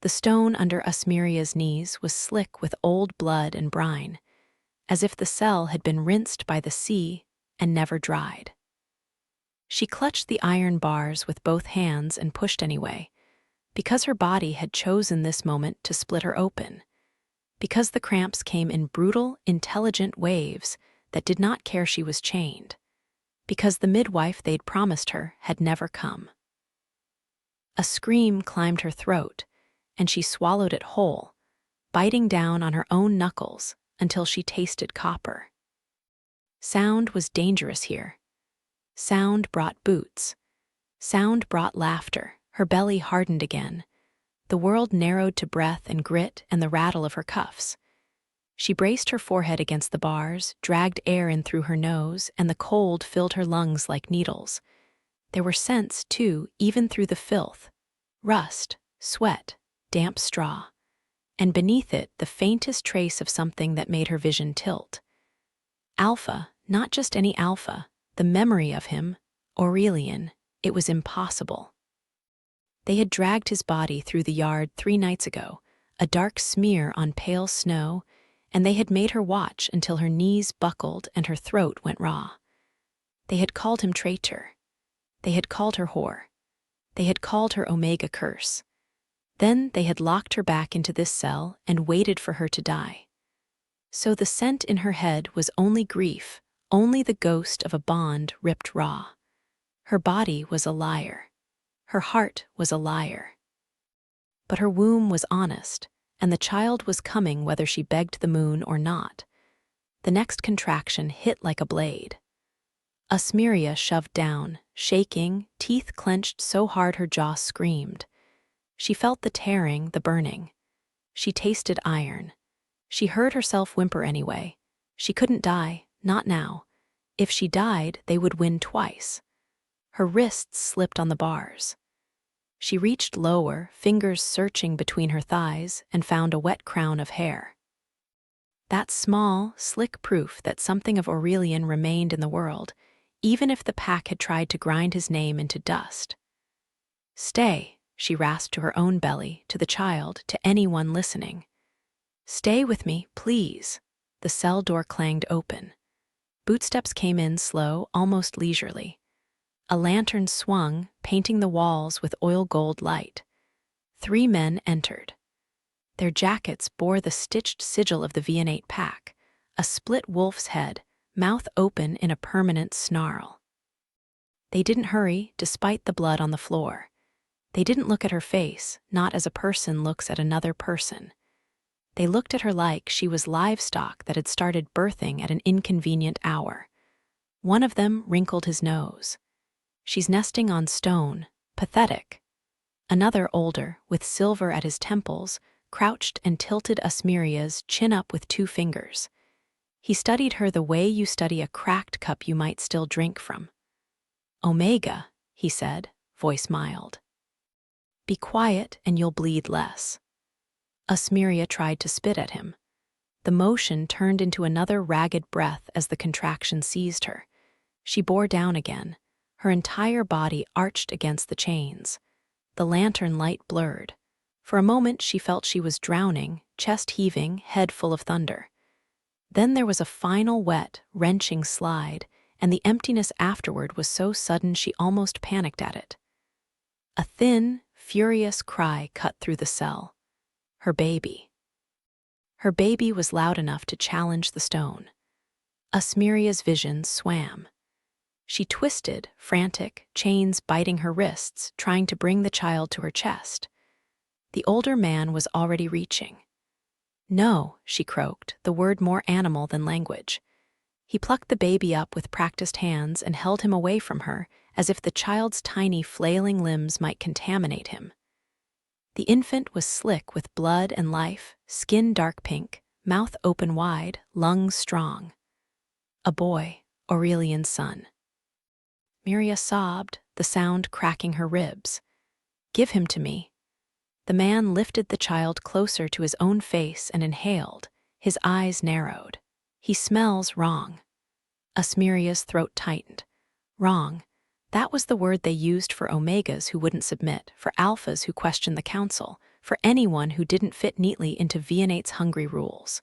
The stone under Asmiria's knees was slick with old blood and brine, as if the cell had been rinsed by the sea and never dried. She clutched the iron bars with both hands and pushed anyway, because her body had chosen this moment to split her open, because the cramps came in brutal, intelligent waves that did not care she was chained, because the midwife they'd promised her had never come. A scream climbed her throat, and she swallowed it whole, biting down on her own knuckles until she tasted copper. Sound was dangerous here. Sound brought boots. Sound brought laughter. Her belly hardened again. The world narrowed to breath and grit and the rattle of her cuffs. She braced her forehead against the bars, dragged air in through her nose, and the cold filled her lungs like needles. There were scents, too, even through the filth. Rust, sweat, damp straw. And beneath it, the faintest trace of something that made her vision tilt. Alpha, not just any Alpha, the memory of him, Aurelian. It was impossible. They had dragged his body through the yard 3 nights ago, a dark smear on pale snow, and they had made her watch until her knees buckled and her throat went raw. They had called him traitor. They had called her whore. They had called her Omega curse. Then they had locked her back into this cell and waited for her to die. So the scent in her head was only grief, only the ghost of a bond ripped raw. Her body was a liar. Her heart was a liar. But her womb was honest, and the child was coming whether she begged the moon or not. The next contraction hit like a blade. Asmiria shoved down, shaking, teeth clenched so hard her jaw screamed. She felt the tearing, the burning. She tasted iron. She heard herself whimper anyway. She couldn't die, not now. If she died, they would win twice. Her wrists slipped on the bars. She reached lower, fingers searching between her thighs, and found a wet crown of hair. That small, slick proof that something of Aurelian remained in the world, even if the pack had tried to grind his name into dust. "Stay," she rasped to her own belly, to the child, to anyone listening. "Stay with me, please." The cell door clanged open. Bootsteps came in slow, almost leisurely. A lantern swung, painting the walls with oil-gold light. 3 men entered. Their jackets bore the stitched sigil of the Viennate pack, a split wolf's head, mouth open in a permanent snarl. They didn't hurry, despite the blood on the floor. They didn't look at her face, not as a person looks at another person. They looked at her like she was livestock that had started birthing at an inconvenient hour. One of them wrinkled his nose. "She's nesting on stone. Pathetic." Another, older, with silver at his temples, crouched and tilted Asmiria's chin up with 2 fingers. He studied her the way you study a cracked cup you might still drink from. "Omega," he said, voice mild. "Be quiet and you'll bleed less." Asmiria tried to spit at him. The motion turned into another ragged breath as the contraction seized her. She bore down again. Her entire body arched against the chains. The lantern light blurred. For a moment she felt she was drowning, chest heaving, head full of thunder. Then there was a final wet, wrenching slide, and the emptiness afterward was so sudden she almost panicked at it. A thin, furious cry cut through the cell. Her baby. Her baby was loud enough to challenge the stone. Asmiria's vision swam. She twisted, frantic, chains biting her wrists, trying to bring the child to her chest. The older man was already reaching. "No," she croaked, the word more animal than language. He plucked the baby up with practiced hands and held him away from her, as if the child's tiny, flailing limbs might contaminate him. The infant was slick with blood and life, skin dark pink, mouth open wide, lungs strong. A boy, Aurelian's son. Miria sobbed, the sound cracking her ribs. "Give him to me." The man lifted the child closer to his own face and inhaled, his eyes narrowed. "He smells wrong." Asmiria's throat tightened. Wrong. That was the word they used for omegas who wouldn't submit, for alphas who questioned the council, for anyone who didn't fit neatly into Vianate's hungry rules.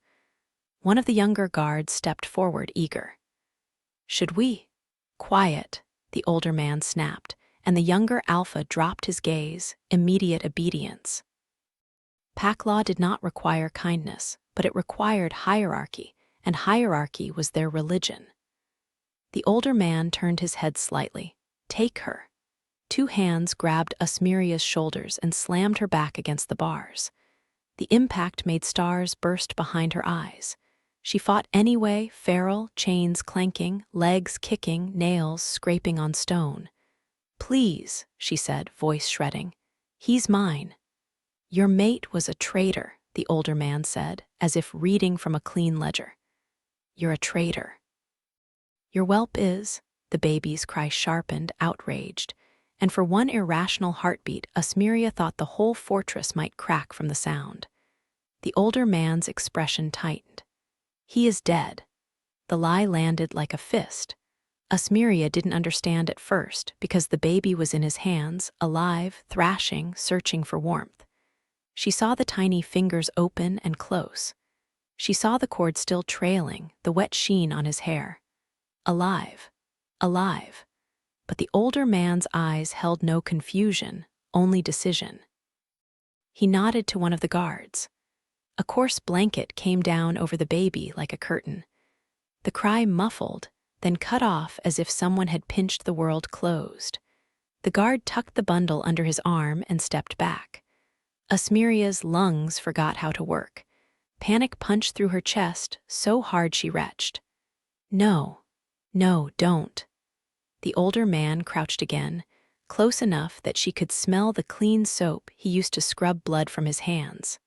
One of the younger guards stepped forward, eager. "Should we?" "Quiet," the older man snapped, and the younger alpha dropped his gaze, immediate obedience. Pack law did not require kindness, but it required hierarchy, and hierarchy was their religion. The older man turned his head slightly. "Take her." Two hands grabbed Asmiria's shoulders and slammed her back against the bars. The impact made stars burst behind her eyes. She fought anyway, feral, chains clanking, legs kicking, nails scraping on stone. "Please," she said, voice shredding. "He's mine." "Your mate was a traitor," the older man said, as if reading from a clean ledger. "You're a traitor." "Your whelp is," the baby's cry sharpened, outraged, and for one irrational heartbeat, Asmiria thought the whole fortress might crack from the sound. The older man's expression tightened. "He is dead." The lie landed like a fist. Asmiria didn't understand at first because the baby was in his hands, alive, thrashing, searching for warmth. She saw the tiny fingers open and close. She saw the cord still trailing, the wet sheen on his hair. Alive. Alive. But the older man's eyes held no confusion, only decision. He nodded to one of the guards. A coarse blanket came down over the baby like a curtain. The cry muffled, then cut off as if someone had pinched the world closed. The guard tucked the bundle under his arm and stepped back. Asmiria's lungs forgot how to work. Panic punched through her chest so hard she retched. "No, no, don't." The older man crouched again, close enough that she could smell the clean soap he used to scrub blood from his hands.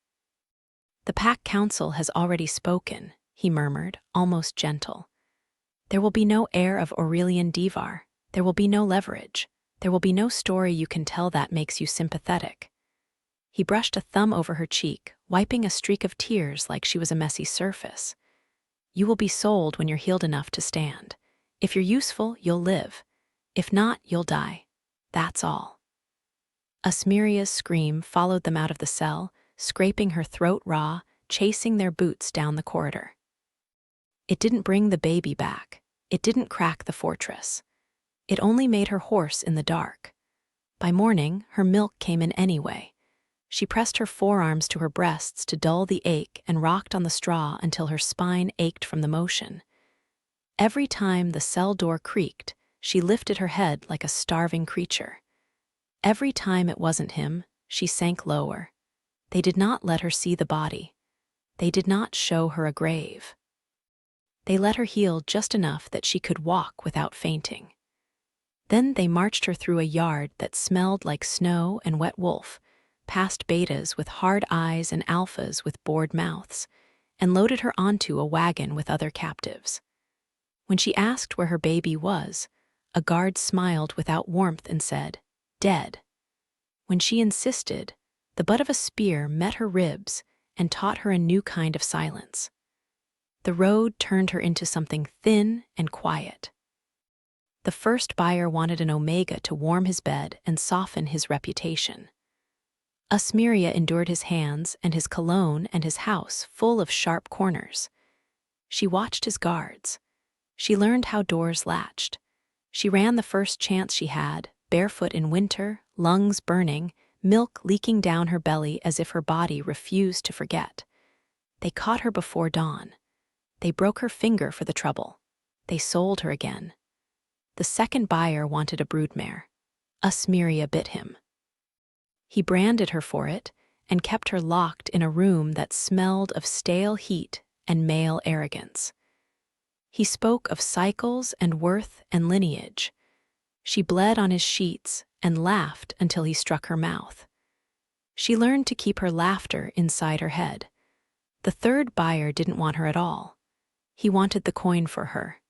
"The Pack Council has already spoken," he murmured, almost gentle. "There will be no heir of Aurelian Divar. There will be no leverage. There will be no story you can tell that makes you sympathetic." He brushed a thumb over her cheek, wiping a streak of tears like she was a messy surface. "You will be sold when you're healed enough to stand. If you're useful, you'll live. If not, you'll die. That's all." Asmiria's scream followed them out of the cell, scraping her throat raw, chasing their boots down the corridor. It didn't bring the baby back. It didn't crack the fortress. It only made her hoarse in the dark. By morning, her milk came in anyway. She pressed her forearms to her breasts to dull the ache and rocked on the straw until her spine ached from the motion. Every time the cell door creaked, she lifted her head like a starving creature. Every time it wasn't him, she sank lower. They did not let her see the body. They did not show her a grave. They let her heal just enough that she could walk without fainting. Then they marched her through a yard that smelled like snow and wet wolf, past betas with hard eyes and alphas with bored mouths, and loaded her onto a wagon with other captives. When she asked where her baby was, a guard smiled without warmth and said, "Dead." When she insisted, the butt of a spear met her ribs and taught her a new kind of silence. The road turned her into something thin and quiet. The first buyer wanted an Omega to warm his bed and soften his reputation. Asmiria endured his hands and his cologne and his house full of sharp corners. She watched his guards. She learned how doors latched. She ran the first chance she had, barefoot in winter, lungs burning, milk leaking down her belly as if her body refused to forget. They caught her before dawn. They broke her finger for the trouble. They sold her again. The second buyer wanted a broodmare. Asmiria bit him. He branded her for it and kept her locked in a room that smelled of stale heat and male arrogance. He spoke of cycles and worth and lineage. She bled on his sheets and laughed until he struck her mouth. She learned to keep her laughter inside her head. The third buyer didn't want her at all. He wanted the coin for her.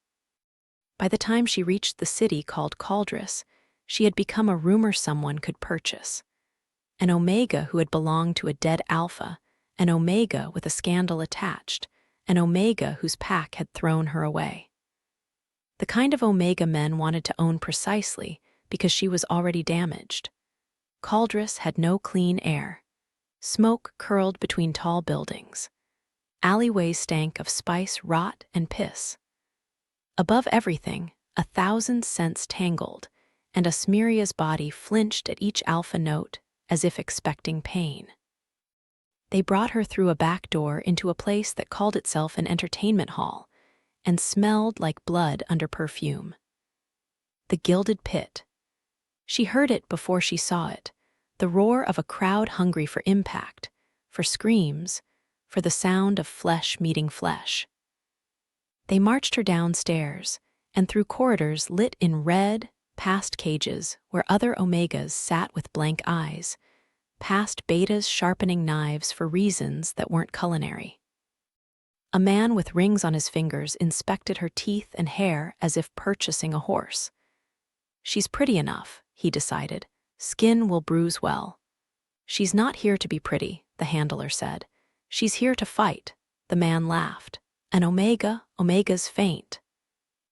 By the time she reached the city called Caldris, she had become a rumor someone could purchase. An Omega who had belonged to a dead Alpha, an Omega with a scandal attached, an Omega whose pack had thrown her away. The kind of Omega men wanted to own precisely because she was already damaged. Caldris had no clean air. Smoke curled between tall buildings. Alleyways stank of spice, rot, and piss. Above everything, 1,000 scents tangled, and Asmiria's body flinched at each alpha note as if expecting pain. They brought her through a back door into a place that called itself an entertainment hall and smelled like blood under perfume. The Gilded Pit. She heard it before she saw it, the roar of a crowd hungry for impact, for screams, for the sound of flesh meeting flesh. They marched her downstairs and through corridors lit in red, past cages where other Omegas sat with blank eyes, past betas sharpening knives for reasons that weren't culinary. A man with rings on his fingers inspected her teeth and hair as if purchasing a horse. She's pretty enough, he decided. Skin will bruise well. She's not here to be pretty, the handler said. She's here to fight, the man laughed. An Omegas faint.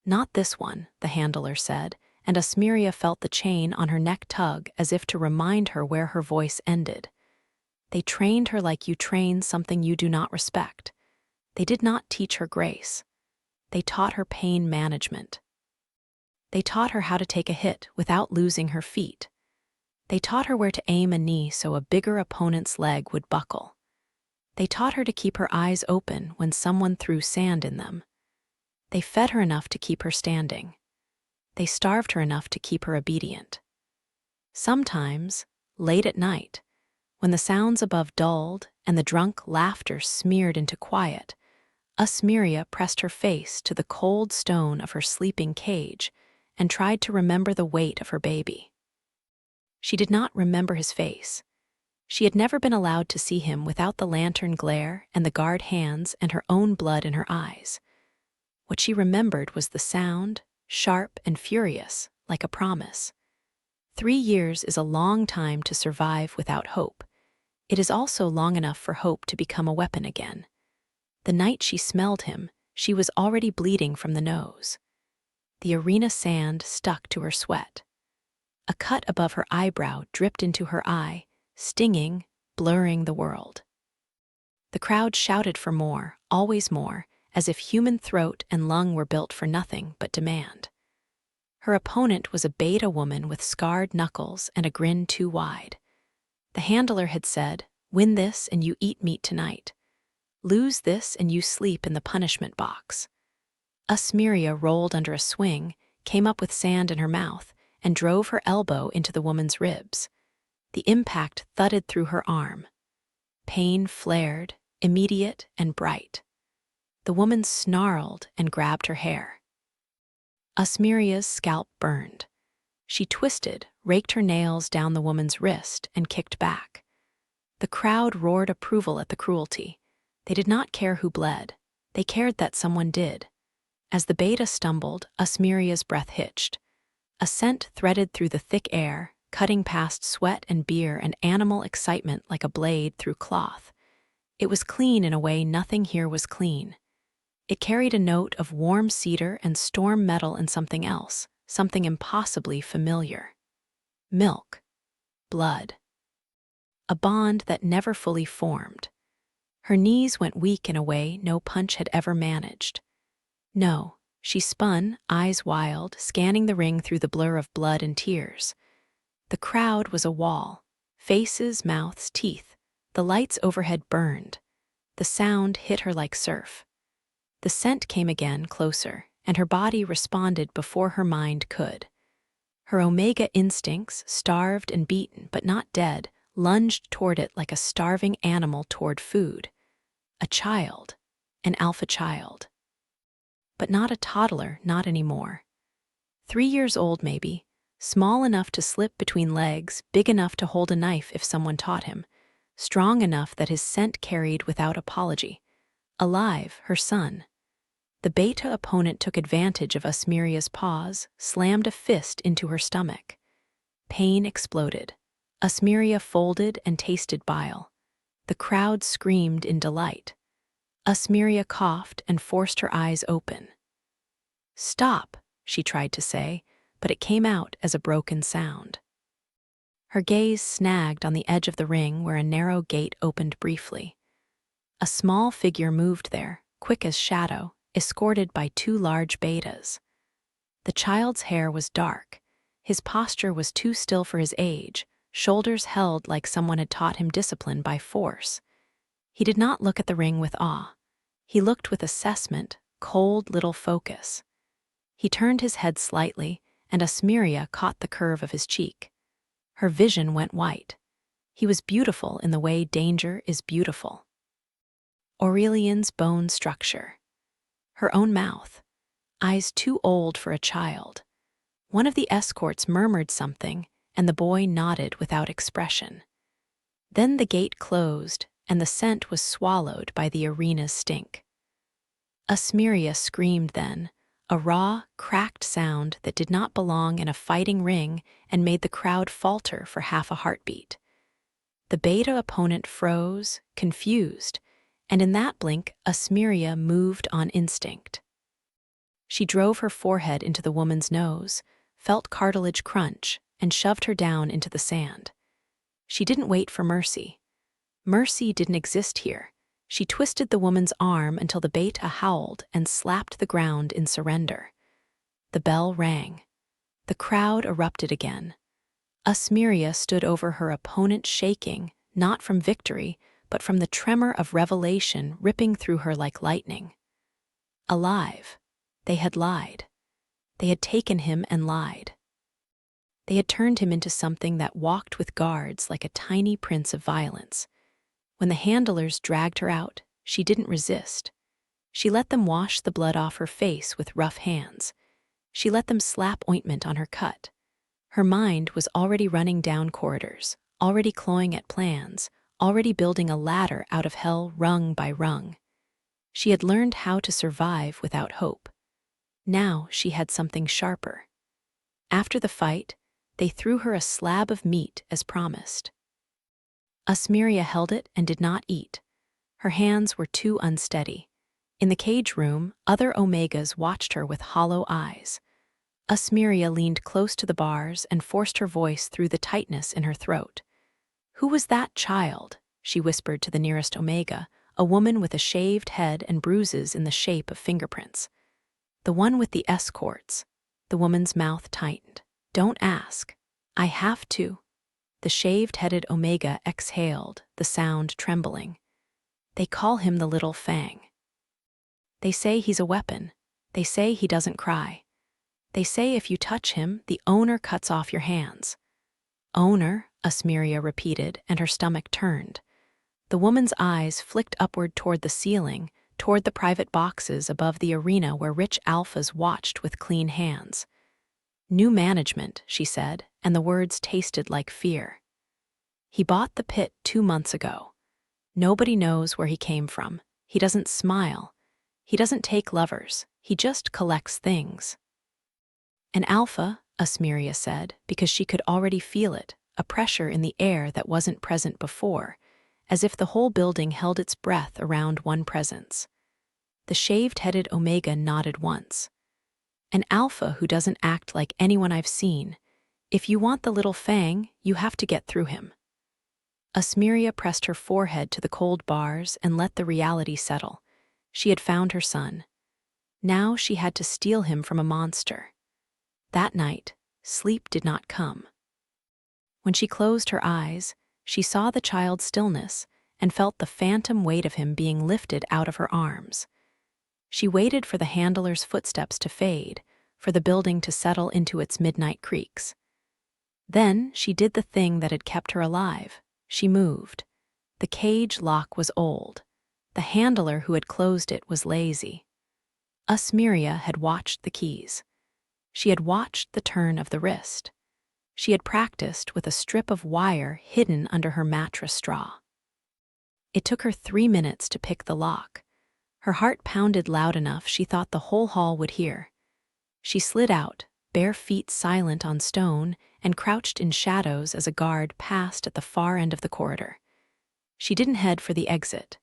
Not this one, the handler said, and Asmiria felt the chain on her neck tug as if to remind her where her voice ended. They trained her like you train something you do not respect. They did not teach her grace. They taught her pain management. They taught her how to take a hit without losing her feet. They taught her where to aim a knee so a bigger opponent's leg would buckle. They taught her to keep her eyes open when someone threw sand in them. They fed her enough to keep her standing. They starved her enough to keep her obedient. Sometimes, late at night, when the sounds above dulled and the drunk laughter smeared into quiet, Asmiria pressed her face to the cold stone of her sleeping cage and tried to remember the weight of her baby. She did not remember his face. She had never been allowed to see him without the lantern glare and the guard hands and her own blood in her eyes. What she remembered was the sound, sharp and furious, like a promise. 3 years is a long time to survive without hope. It is also long enough for hope to become a weapon again. The night she smelled him, she was already bleeding from the nose. The arena sand stuck to her sweat. A cut above her eyebrow dripped into her eye, stinging, blurring the world. The crowd shouted for more, always more, as if human throat and lung were built for nothing but demand. Her opponent was a beta woman with scarred knuckles and a grin too wide. The handler had said, "Win this and you eat meat tonight. Lose this and you sleep in the punishment box." Asmiria rolled under a swing, came up with sand in her mouth, and drove her elbow into the woman's ribs. The impact thudded through her arm. Pain flared, immediate and bright. The woman snarled and grabbed her hair. Asmiria's scalp burned. She twisted, raked her nails down the woman's wrist, and kicked back. The crowd roared approval at the cruelty. They did not care who bled. They cared that someone did. As the beta stumbled, Asmiria's breath hitched. A scent threaded through the thick air, cutting past sweat and beer and animal excitement like a blade through cloth. It was clean in a way nothing here was clean. It carried a note of warm cedar and storm metal and something else, something impossibly familiar. Milk. Blood. A bond that never fully formed. Her knees went weak in a way no punch had ever managed. No, she spun, eyes wild, scanning the ring through the blur of blood and tears. The crowd was a wall. Faces, mouths, teeth. The lights overhead burned. The sound hit her like surf. The scent came again, closer, and her body responded before her mind could. Her Omega instincts, starved and beaten but not dead, lunged toward it like a starving animal toward food. A child. An alpha child. But not a toddler, not anymore. 3 years old maybe, small enough to slip between legs, big enough to hold a knife if someone taught him, strong enough that his scent carried without apology. Alive, her son. The beta opponent took advantage of Asmiria's pause, slammed a fist into her stomach. Pain exploded. Asmiria folded and tasted bile. The crowd screamed in delight. Asmiria coughed and forced her eyes open. "Stop," she tried to say, but it came out as a broken sound. Her gaze snagged on the edge of the ring where a narrow gate opened briefly. A small figure moved there, quick as shadow, escorted by two large betas. The child's hair was dark. His posture was too still for his age, shoulders held like someone had taught him discipline by force. He did not look at the ring with awe. He looked with assessment, cold little focus. He turned his head slightly, and Asmiria caught the curve of his cheek. Her vision went white. He was beautiful in the way danger is beautiful. Aurelian's bone structure. Her own mouth. Eyes too old for a child. One of the escorts murmured something, and the boy nodded without expression. Then the gate closed, and the scent was swallowed by the arena's stink. Asmiria screamed then, a raw, cracked sound that did not belong in a fighting ring and made the crowd falter for half a heartbeat. The beta opponent froze, confused, and in that blink, Asmiria moved on instinct. She drove her forehead into the woman's nose, felt cartilage crunch, and shoved her down into the sand. She didn't wait for mercy. Mercy didn't exist here. She twisted the woman's arm until the beta howled and slapped the ground in surrender. The bell rang. The crowd erupted again. Asmiria stood over her opponent shaking, not from victory, but from the tremor of revelation ripping through her like lightning. Alive. They had lied. They had taken him and lied. They had turned him into something that walked with guards like a tiny prince of violence. When the handlers dragged her out, she didn't resist. She let them wash the blood off her face with rough hands. She let them slap ointment on her cut. Her mind was already running down corridors, already clawing at plans, already building a ladder out of hell rung by rung. She had learned how to survive without hope. Now she had something sharper. After the fight, they threw her a slab of meat as promised. Asmiria held it and did not eat. Her hands were too unsteady. In the cage room, other Omegas watched her with hollow eyes. Asmiria leaned close to the bars and forced her voice through the tightness in her throat. "Who was that child?" she whispered to the nearest Omega, a woman with a shaved head and bruises in the shape of fingerprints. "The one with the escorts." The woman's mouth tightened. "Don't ask. I have to." The shaved-headed Omega exhaled, the sound trembling. "They call him the Little Fang. They say he's a weapon. They say he doesn't cry. They say if you touch him, the owner cuts off your hands." "Owner," Asmiria repeated, and her stomach turned. The woman's eyes flicked upward toward the ceiling, toward the private boxes above the arena where rich alphas watched with clean hands. "New management," she said, and the words tasted like fear. "He bought the pit 2 months ago. Nobody knows where he came from. He doesn't smile. He doesn't take lovers. He just collects things." "An alpha," Asmiria said, because she could already feel it, a pressure in the air that wasn't present before, as if the whole building held its breath around one presence. The shaved-headed Omega nodded once. "An alpha who doesn't act like anyone I've seen. If you want the Little Fang, you have to get through him." Asmiria pressed her forehead to the cold bars and let the reality settle. She had found her son. Now she had to steal him from a monster. That night, sleep did not come. When she closed her eyes, she saw the child's stillness and felt the phantom weight of him being lifted out of her arms. She waited for the handler's footsteps to fade, for the building to settle into its midnight creaks. Then she did the thing that had kept her alive. She moved. The cage lock was old. The handler who had closed it was lazy. Asmiria had watched the keys. She had watched the turn of the wrist. She had practiced with a strip of wire hidden under her mattress straw. It took her 3 minutes to pick the lock. Her heart pounded loud enough she thought the whole hall would hear. She slid out, bare feet silent on stone, and crouched in shadows as a guard passed at the far end of the corridor. She didn't head for the exit.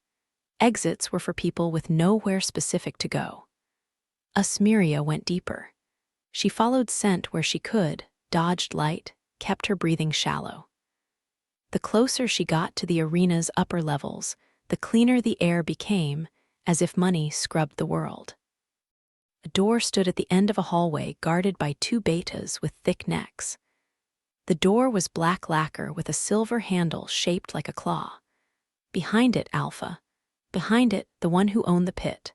Exits were for people with nowhere specific to go. Asmiria went deeper. She followed scent where she could, dodged light, kept her breathing shallow. The closer she got to the arena's upper levels, the cleaner the air became, as if money scrubbed the world. A door stood at the end of a hallway guarded by two betas with thick necks. The door was black lacquer with a silver handle shaped like a claw. Behind it, Alpha. Behind it, the one who owned the pit.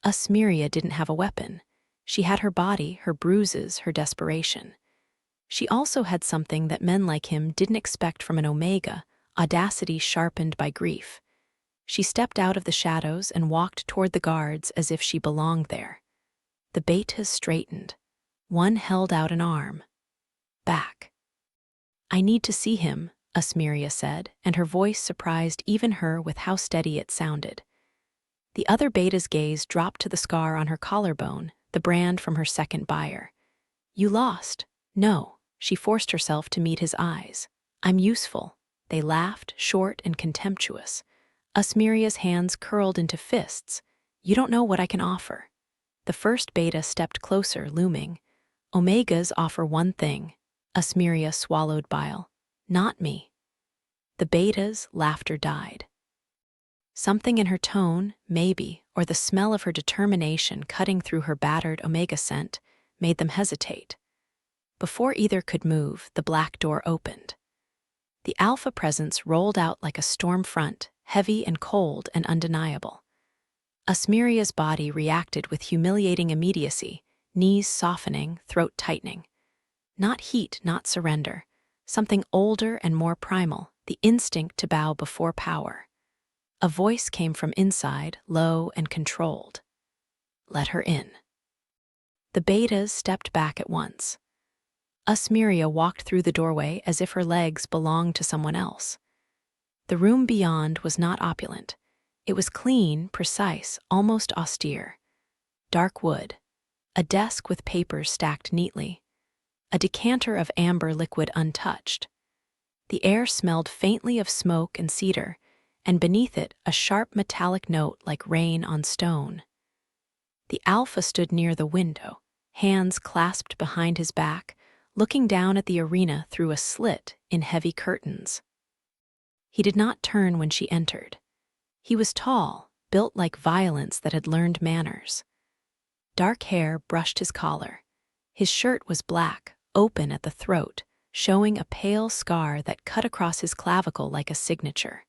Asmeria didn't have a weapon. She had her body, her bruises, her desperation. She also had something that men like him didn't expect from an Omega, audacity sharpened by grief. She stepped out of the shadows and walked toward the guards as if she belonged there. The betas straightened. One held out an arm. Back. "I need to see him," Asmeria said, and her voice surprised even her with how steady it sounded. The other beta's gaze dropped to the scar on her collarbone, the brand from her second buyer. "You lost." "No." She forced herself to meet his eyes. "I'm useful." They laughed, short and contemptuous. Asmeria's hands curled into fists. "You don't know what I can offer." The first beta stepped closer, looming. "Omegas offer one thing." Asmeria swallowed bile. "Not me." The beta's laughter died. Something in her tone, maybe, or the smell of her determination cutting through her battered Omega scent, made them hesitate. Before either could move, the black door opened. The Alpha presence rolled out like a storm front, heavy and cold and undeniable. Asmeria's body reacted with humiliating immediacy, knees softening, throat tightening. Not heat, not surrender. Something older and more primal, the instinct to bow before power. A voice came from inside, low and controlled. "Let her in." The betas stepped back at once. Asmeria walked through the doorway as if her legs belonged to someone else. The room beyond was not opulent. It was clean, precise, almost austere. Dark wood. A desk with papers stacked neatly. A decanter of amber liquid untouched. The air smelled faintly of smoke and cedar, and beneath it a sharp metallic note like rain on stone. The Alpha stood near the window, hands clasped behind his back, looking down at the arena through a slit in heavy curtains. He did not turn when she entered. He was tall, built like violence that had learned manners. Dark hair brushed his collar. His shirt was black, open at the throat, showing a pale scar that cut across his clavicle like a signature.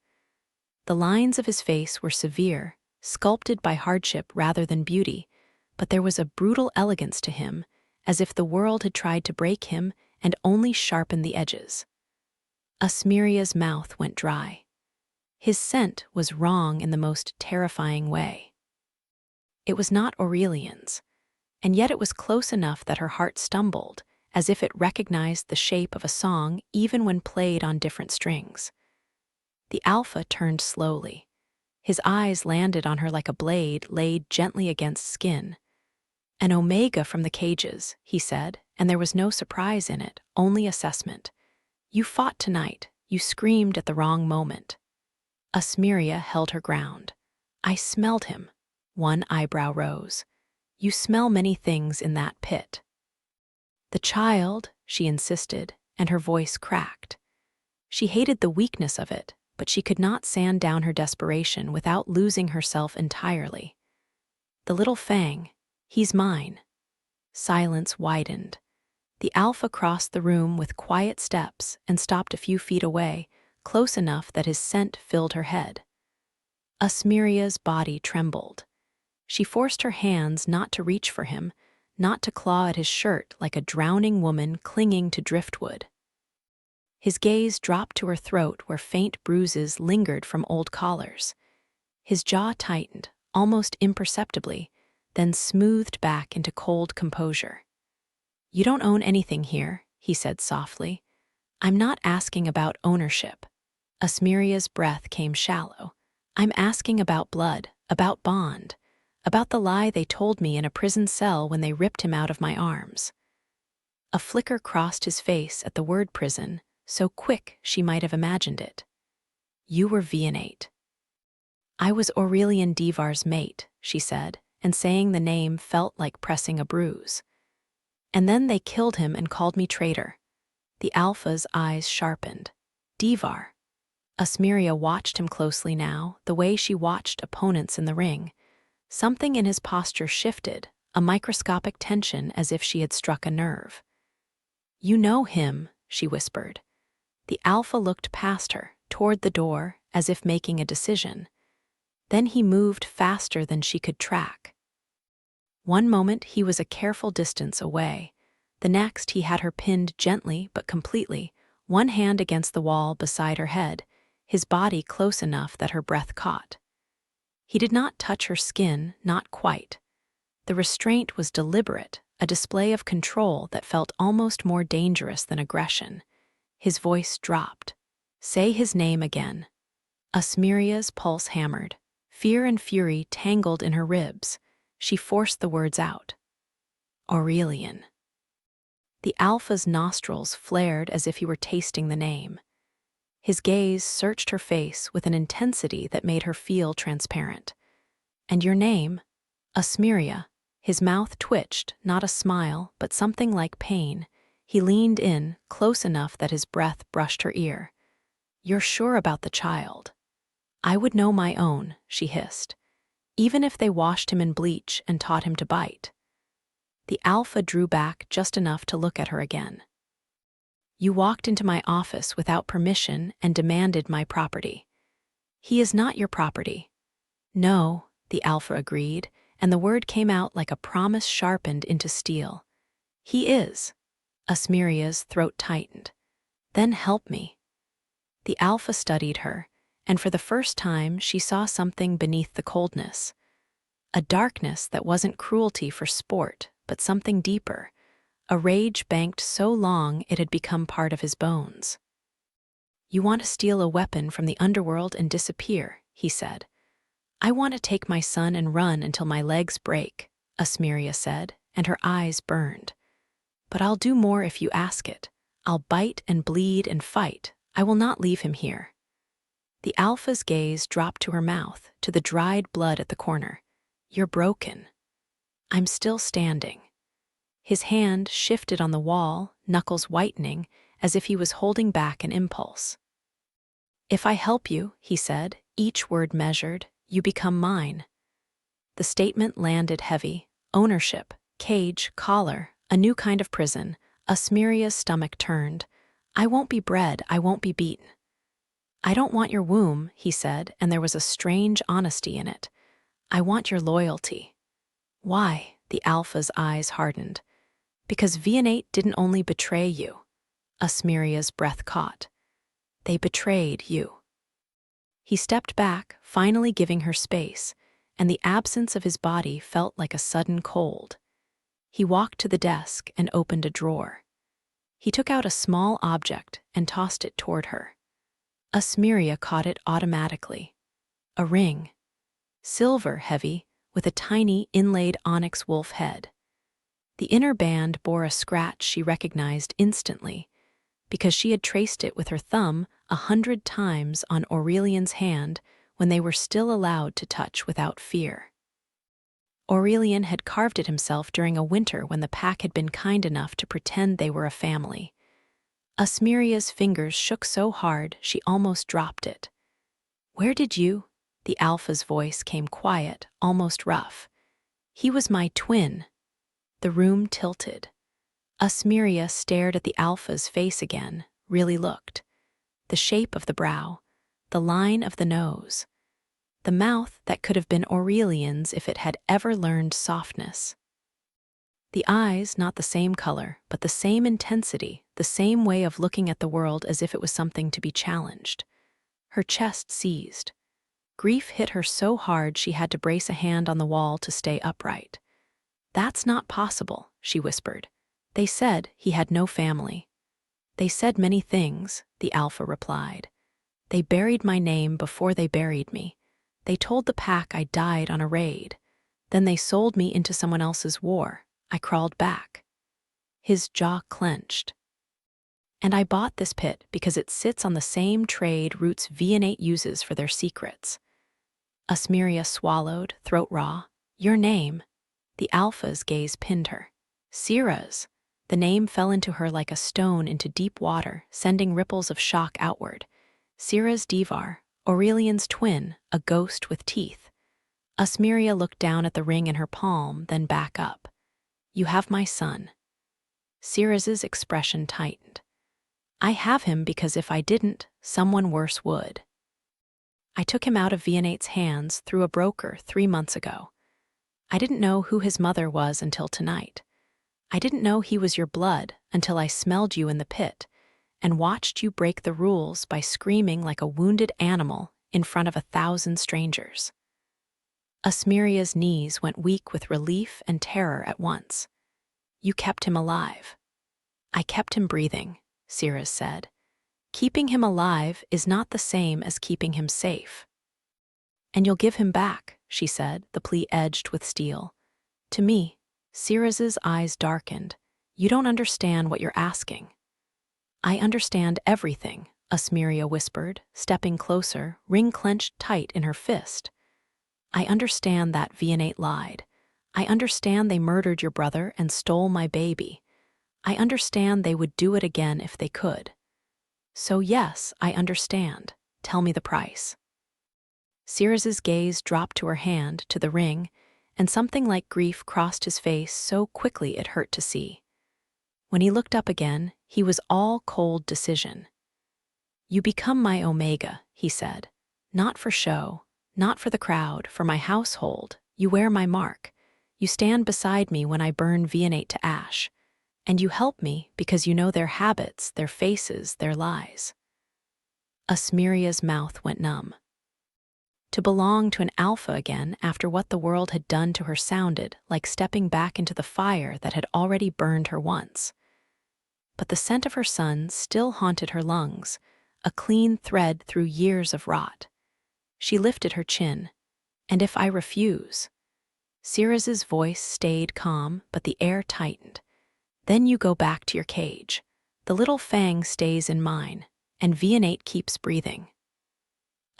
The lines of his face were severe, sculpted by hardship rather than beauty, but there was a brutal elegance to him, as if the world had tried to break him and only sharpened the edges. Asmeria's mouth went dry. His scent was wrong in the most terrifying way. It was not Aurelian's, and yet it was close enough that her heart stumbled, as if it recognized the shape of a song even when played on different strings. The Alpha turned slowly. His eyes landed on her like a blade laid gently against skin. "An Omega from the cages," he said, and there was no surprise in it, only assessment. "You fought tonight. You screamed at the wrong moment." Asmeria held her ground. "I smelled him." One eyebrow rose. "You smell many things in that pit." "The child," she insisted, and her voice cracked. She hated the weakness of it, but she could not sand down her desperation without losing herself entirely. "The little Fang, he's mine." Silence widened. The Alpha crossed the room with quiet steps and stopped a few feet away, close enough that his scent filled her head. Asmeria's body trembled. She forced her hands not to reach for him, not to claw at his shirt like a drowning woman clinging to driftwood. His gaze dropped to her throat where faint bruises lingered from old collars. His jaw tightened, almost imperceptibly, then smoothed back into cold composure. "You don't own anything here," he said softly. "I'm not asking about ownership." Asmeria's breath came shallow. "I'm asking about blood, about bond, about the lie they told me in a prison cell when they ripped him out of my arms." A flicker crossed his face at the word prison, so quick she might have imagined it. "You were Vianate." "I was Aurelian Divar's mate," she said, and saying the name felt like pressing a bruise. "And then they killed him and called me traitor." The Alpha's eyes sharpened. "Divar, Asmiria watched him closely now, the way she watched opponents in the ring. Something in his posture shifted, a microscopic tension as if she had struck a nerve. "You know him," she whispered. The alpha looked past her, toward the door, as if making a decision. Then he moved faster than she could track. One moment he was a careful distance away. The next he had her pinned gently but completely, one hand against the wall beside her head, his body close enough that her breath caught. He did not touch her skin, not quite. The restraint was deliberate, a display of control that felt almost more dangerous than aggression. His voice dropped. "Say his name again." Asmiria's pulse hammered. Fear and fury tangled in her ribs. She forced the words out. "Aurelian." The alpha's nostrils flared as if he were tasting the name. His gaze searched her face with an intensity that made her feel transparent. "And your name?" "Asmiria." His mouth twitched, not a smile, but something like pain. He leaned in, close enough that his breath brushed her ear. "You're sure about the child?" "I would know my own," she hissed, "even if they washed him in bleach and taught him to bite." The alpha drew back just enough to look at her again. "You walked into my office without permission and demanded my property." "He is not your property." "No," the alpha agreed, and the word came out like a promise sharpened into steel. "He is." Asmiria's throat tightened. "Then help me." The alpha studied her, and for the first time she saw something beneath the coldness. A darkness that wasn't cruelty for sport, but something deeper. A rage banked so long it had become part of his bones. "You want to steal a weapon from the underworld and disappear," he said. "I want to take my son and run until my legs break," Asmiria said, and her eyes burned. "But I'll do more if you ask it. I'll bite and bleed and fight. I will not leave him here." The alpha's gaze dropped to her mouth, to the dried blood at the corner. "You're broken." "I'm still standing." His hand shifted on the wall, knuckles whitening, as if he was holding back an impulse. "If I help you," he said, each word measured, "you become mine." The statement landed heavy. Ownership, cage, collar, a new kind of prison. Asmiria's stomach turned. "I won't be bred, I won't be beaten." "I don't want your womb," he said, and there was a strange honesty in it. "I want your loyalty." "Why?" The alpha's eyes hardened. "Because Viennate didn't only betray you." Asmiria's breath caught. "They betrayed you." He stepped back, finally giving her space, and the absence of his body felt like a sudden cold. He walked to the desk and opened a drawer. He took out a small object and tossed it toward her. Asmiria caught it automatically. A ring. Silver heavy, with a tiny inlaid onyx wolf head. The inner band bore a scratch she recognized instantly, because she had traced it with her thumb 100 times on Aurelian's hand when they were still allowed to touch without fear. Aurelian had carved it himself during a winter when the pack had been kind enough to pretend they were a family. Asmiria's fingers shook so hard she almost dropped it. "Where did you?" The alpha's voice came quiet, almost rough. "He was my twin." The room tilted. Asmiria stared at the alpha's face again, really looked. The shape of the brow, the line of the nose, the mouth that could have been Aurelian's if it had ever learned softness. The eyes, not the same color, but the same intensity, the same way of looking at the world as if it was something to be challenged. Her chest seized. Grief hit her so hard she had to brace a hand on the wall to stay upright. "That's not possible," she whispered. "They said he had no family." "They said many things," the alpha replied. "They buried my name before they buried me. They told the pack I died on a raid. Then they sold me into someone else's war. I crawled back." His jaw clenched. "And I bought this pit because it sits on the same trade routes Viennate uses for their secrets." Asmiria swallowed, throat raw. "Your name?" The alpha's gaze pinned her. "Sira's." The name fell into her like a stone into deep water, sending ripples of shock outward. Sira's Divar, Aurelian's twin, a ghost with teeth. Asmiria looked down at the ring in her palm, then back up. You have my son. Sira's expression tightened. I have him because if I didn't, someone worse would. I took him out of Vianate's hands through a broker 3 months ago. I didn't know who his mother was until tonight. I didn't know he was your blood until I smelled you in the pit and watched you break the rules by screaming like a wounded animal in front of 1,000 strangers. Asmiria's knees went weak with relief and terror at once. You kept him alive. I kept him breathing, Sira said. Keeping him alive is not the same as keeping him safe. And you'll give him back, she said, the plea edged with steel. To me, Sira's eyes darkened. You don't understand what you're asking. I understand everything, Asmiria whispered, stepping closer, ring clenched tight in her fist. I understand that Vianate lied. I understand they murdered your brother and stole my baby. I understand they would do it again if they could. So yes, I understand. Tell me the price. Sira's gaze dropped to her hand, to the ring, and something like grief crossed his face so quickly it hurt to see. When he looked up again, he was all cold decision. You become my Omega, he said. Not for show, not for the crowd, for my household. You wear my mark. You stand beside me when I burn Vianate to ash. And you help me because you know their habits, their faces, their lies. Asmiria's mouth went numb. To belong to an alpha again after what the world had done to her sounded like stepping back into the fire that had already burned her once. But the scent of her son still haunted her lungs, a clean thread through years of rot. She lifted her chin. And if I refuse? Sira's voice stayed calm, but the air tightened. Then you go back to your cage. The little fang stays in mine, and Vianate keeps breathing.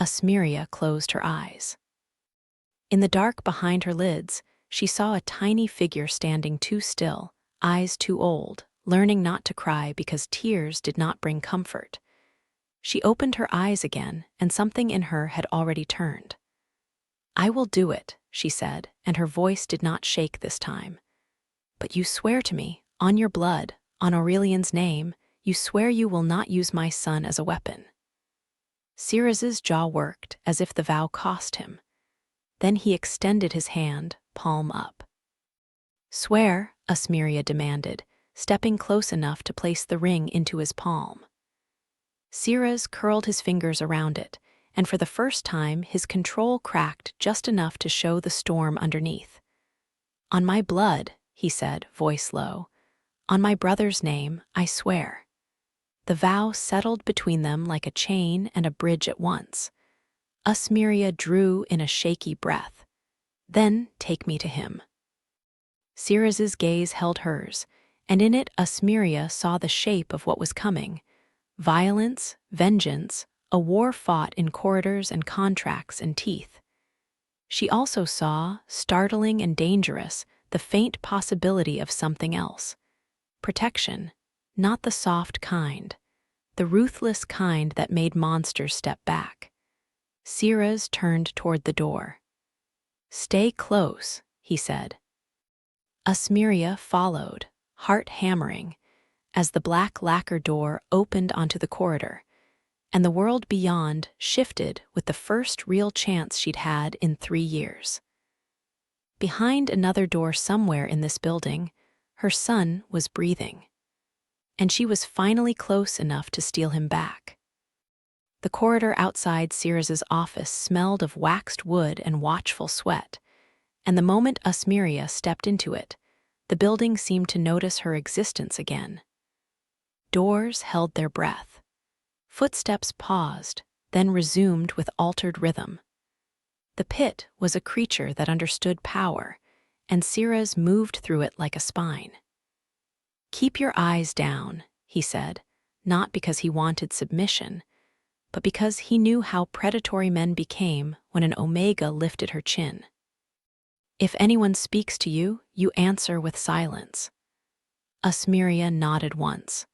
Asmiria closed her eyes. In the dark behind her lids, she saw a tiny figure standing too still, eyes too old, learning not to cry because tears did not bring comfort. She opened her eyes again, and something in her had already turned. I will do it, she said, and her voice did not shake this time. But you swear to me, on your blood, on Aurelian's name, you swear you will not use my son as a weapon. Sira's jaw worked as if the vow cost him. Then he extended his hand, palm up. Swear, Asmiria demanded, stepping close enough to place the ring into his palm. Sira's curled his fingers around it, and for the first time his control cracked just enough to show the storm underneath. On my blood, he said, voice low. On my brother's name, I swear. The vow settled between them like a chain and a bridge at once. Asmiria drew in a shaky breath. Then take me to him. Sira's gaze held hers, and in it Asmiria saw the shape of what was coming. Violence, vengeance, a war fought in corridors and contracts and teeth. She also saw, startling and dangerous, the faint possibility of something else. Protection, not the soft kind, the ruthless kind that made monsters step back. Sira's turned toward the door. Stay close, he said. Asmiria followed, heart hammering, as the black lacquer door opened onto the corridor, and the world beyond shifted with the first real chance she'd had in 3 years. Behind another door somewhere in this building, her son was breathing, and she was finally close enough to steal him back. The corridor outside Sira's office smelled of waxed wood and watchful sweat, and the moment Asmiria stepped into it, the building seemed to notice her existence again. Doors held their breath. Footsteps paused, then resumed with altered rhythm. The pit was a creature that understood power, and Sira's moved through it like a spine. Keep your eyes down, he said, not because he wanted submission, but because he knew how predatory men became when an Omega lifted her chin. If anyone speaks to you, you answer with silence. Asmiria nodded once.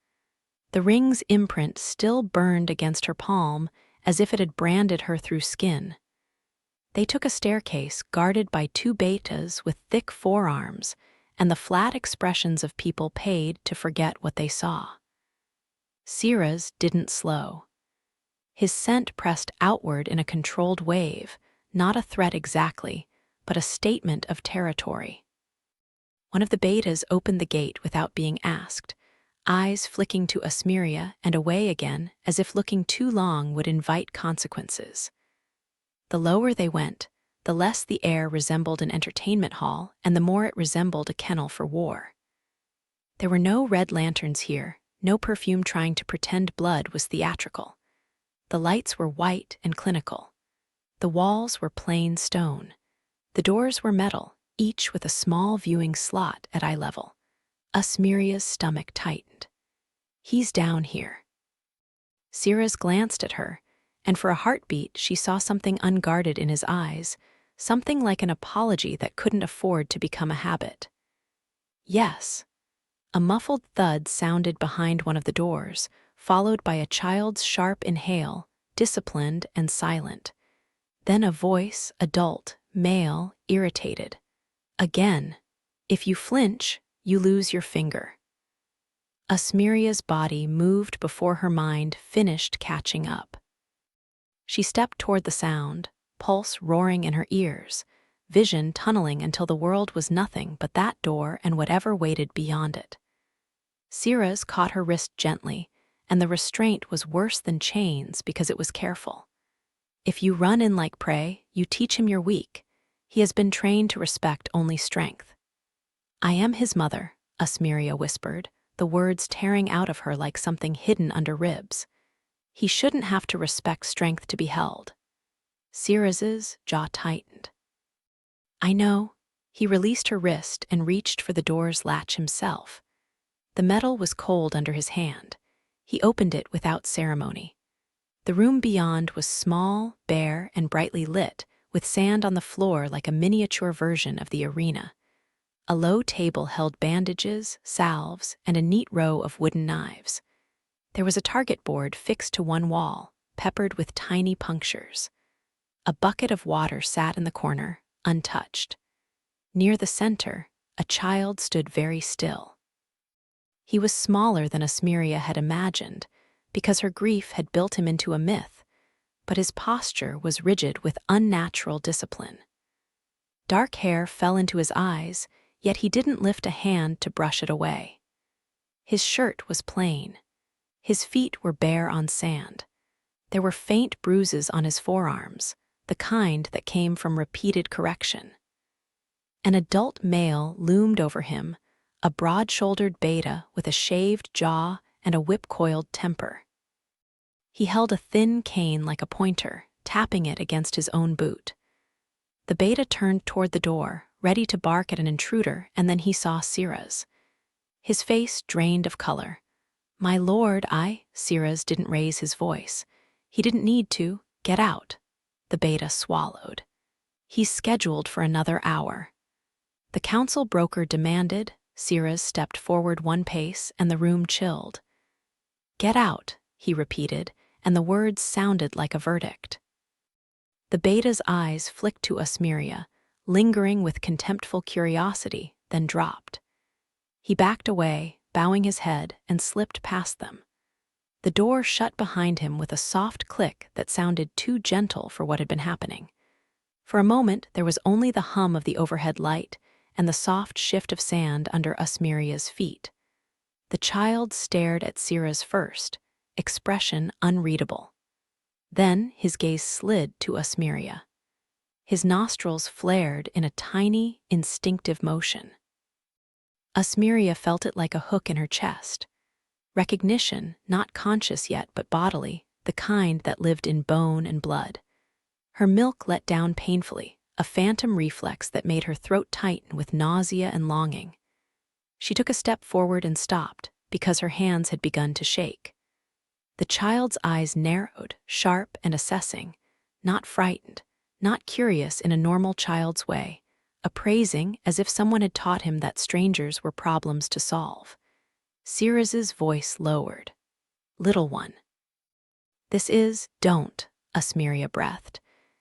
The ring's imprint still burned against her palm, as if it had branded her through skin. They took a staircase guarded by two betas with thick forearms and the flat expressions of people paid to forget what they saw. Sira's didn't slow. His scent pressed outward in a controlled wave, not a threat exactly, but a statement of territory. One of the betas opened the gate without being asked, eyes flicking to Asmiria and away again as if looking too long would invite consequences. The lower they went, the less the air resembled an entertainment hall and the more it resembled a kennel for war. There were no red lanterns here, no perfume trying to pretend blood was theatrical. The lights were white and clinical. The walls were plain stone. The doors were metal, each with a small viewing slot at eye level. Asmiria's stomach tightened. He's down here. Sira's glanced at her, and for a heartbeat she saw something unguarded in his eyes, something like an apology that couldn't afford to become a habit. Yes. A muffled thud sounded behind one of the doors, followed by a child's sharp inhale, disciplined and silent. Then a voice, adult, male, irritated. Again. If you flinch, you lose your finger. Asmiria's body moved before her mind finished catching up. She stepped toward the sound, pulse roaring in her ears, vision tunneling until the world was nothing but that door and whatever waited beyond it. Sira's caught her wrist gently, and the restraint was worse than chains because it was careful. If you run in like prey, you teach him you're weak. He has been trained to respect only strength. I am his mother, Asmiria whispered, the words tearing out of her like something hidden under ribs. He shouldn't have to respect strength to be held. Sira's jaw tightened. I know. He released her wrist and reached for the door's latch himself. The metal was cold under his hand. He opened it without ceremony. The room beyond was small, bare, and brightly lit, with sand on the floor like a miniature version of the arena. A low table held bandages, salves, and a neat row of wooden knives. There was a target board fixed to one wall, peppered with tiny punctures. A bucket of water sat in the corner, untouched. Near the center, a child stood very still. He was smaller than Asmiria had imagined, because her grief had built him into a myth, but his posture was rigid with unnatural discipline. Dark hair fell into his eyes, yet he didn't lift a hand to brush it away. His shirt was plain. His feet were bare on sand. There were faint bruises on his forearms, the kind that came from repeated correction. An adult male loomed over him, a broad-shouldered beta with a shaved jaw and a whip-coiled temper. He held a thin cane like a pointer, tapping it against his own boot. The beta turned toward the door, ready to bark at an intruder, and then he saw Sira's. His face drained of color. My lord, Sira's didn't raise his voice. He didn't need to. Get out. The beta swallowed. He's scheduled for another hour. The council broker demanded. Sira's stepped forward one pace, and the room chilled. Get out, he repeated, and the words sounded like a verdict. The beta's eyes flicked to Asmiria, lingering with contemptful curiosity, then dropped. He backed away, bowing his head, and slipped past them. The door shut behind him with a soft click that sounded too gentle for what had been happening. For a moment, there was only the hum of the overhead light and the soft shift of sand under Asmiria's feet. The child stared at Sira's first, expression unreadable. Then his gaze slid to Asmiria. His nostrils flared in a tiny, instinctive motion. Asmiria felt it like a hook in her chest. Recognition, not conscious yet but bodily, the kind that lived in bone and blood. Her milk let down painfully, a phantom reflex that made her throat tighten with nausea and longing. She took a step forward and stopped, because her hands had begun to shake. The child's eyes narrowed, sharp and assessing, not frightened, not curious in a normal child's way, appraising as if someone had taught him that strangers were problems to solve. Sira's voice lowered. Little one. Don't, Asmiria breathed,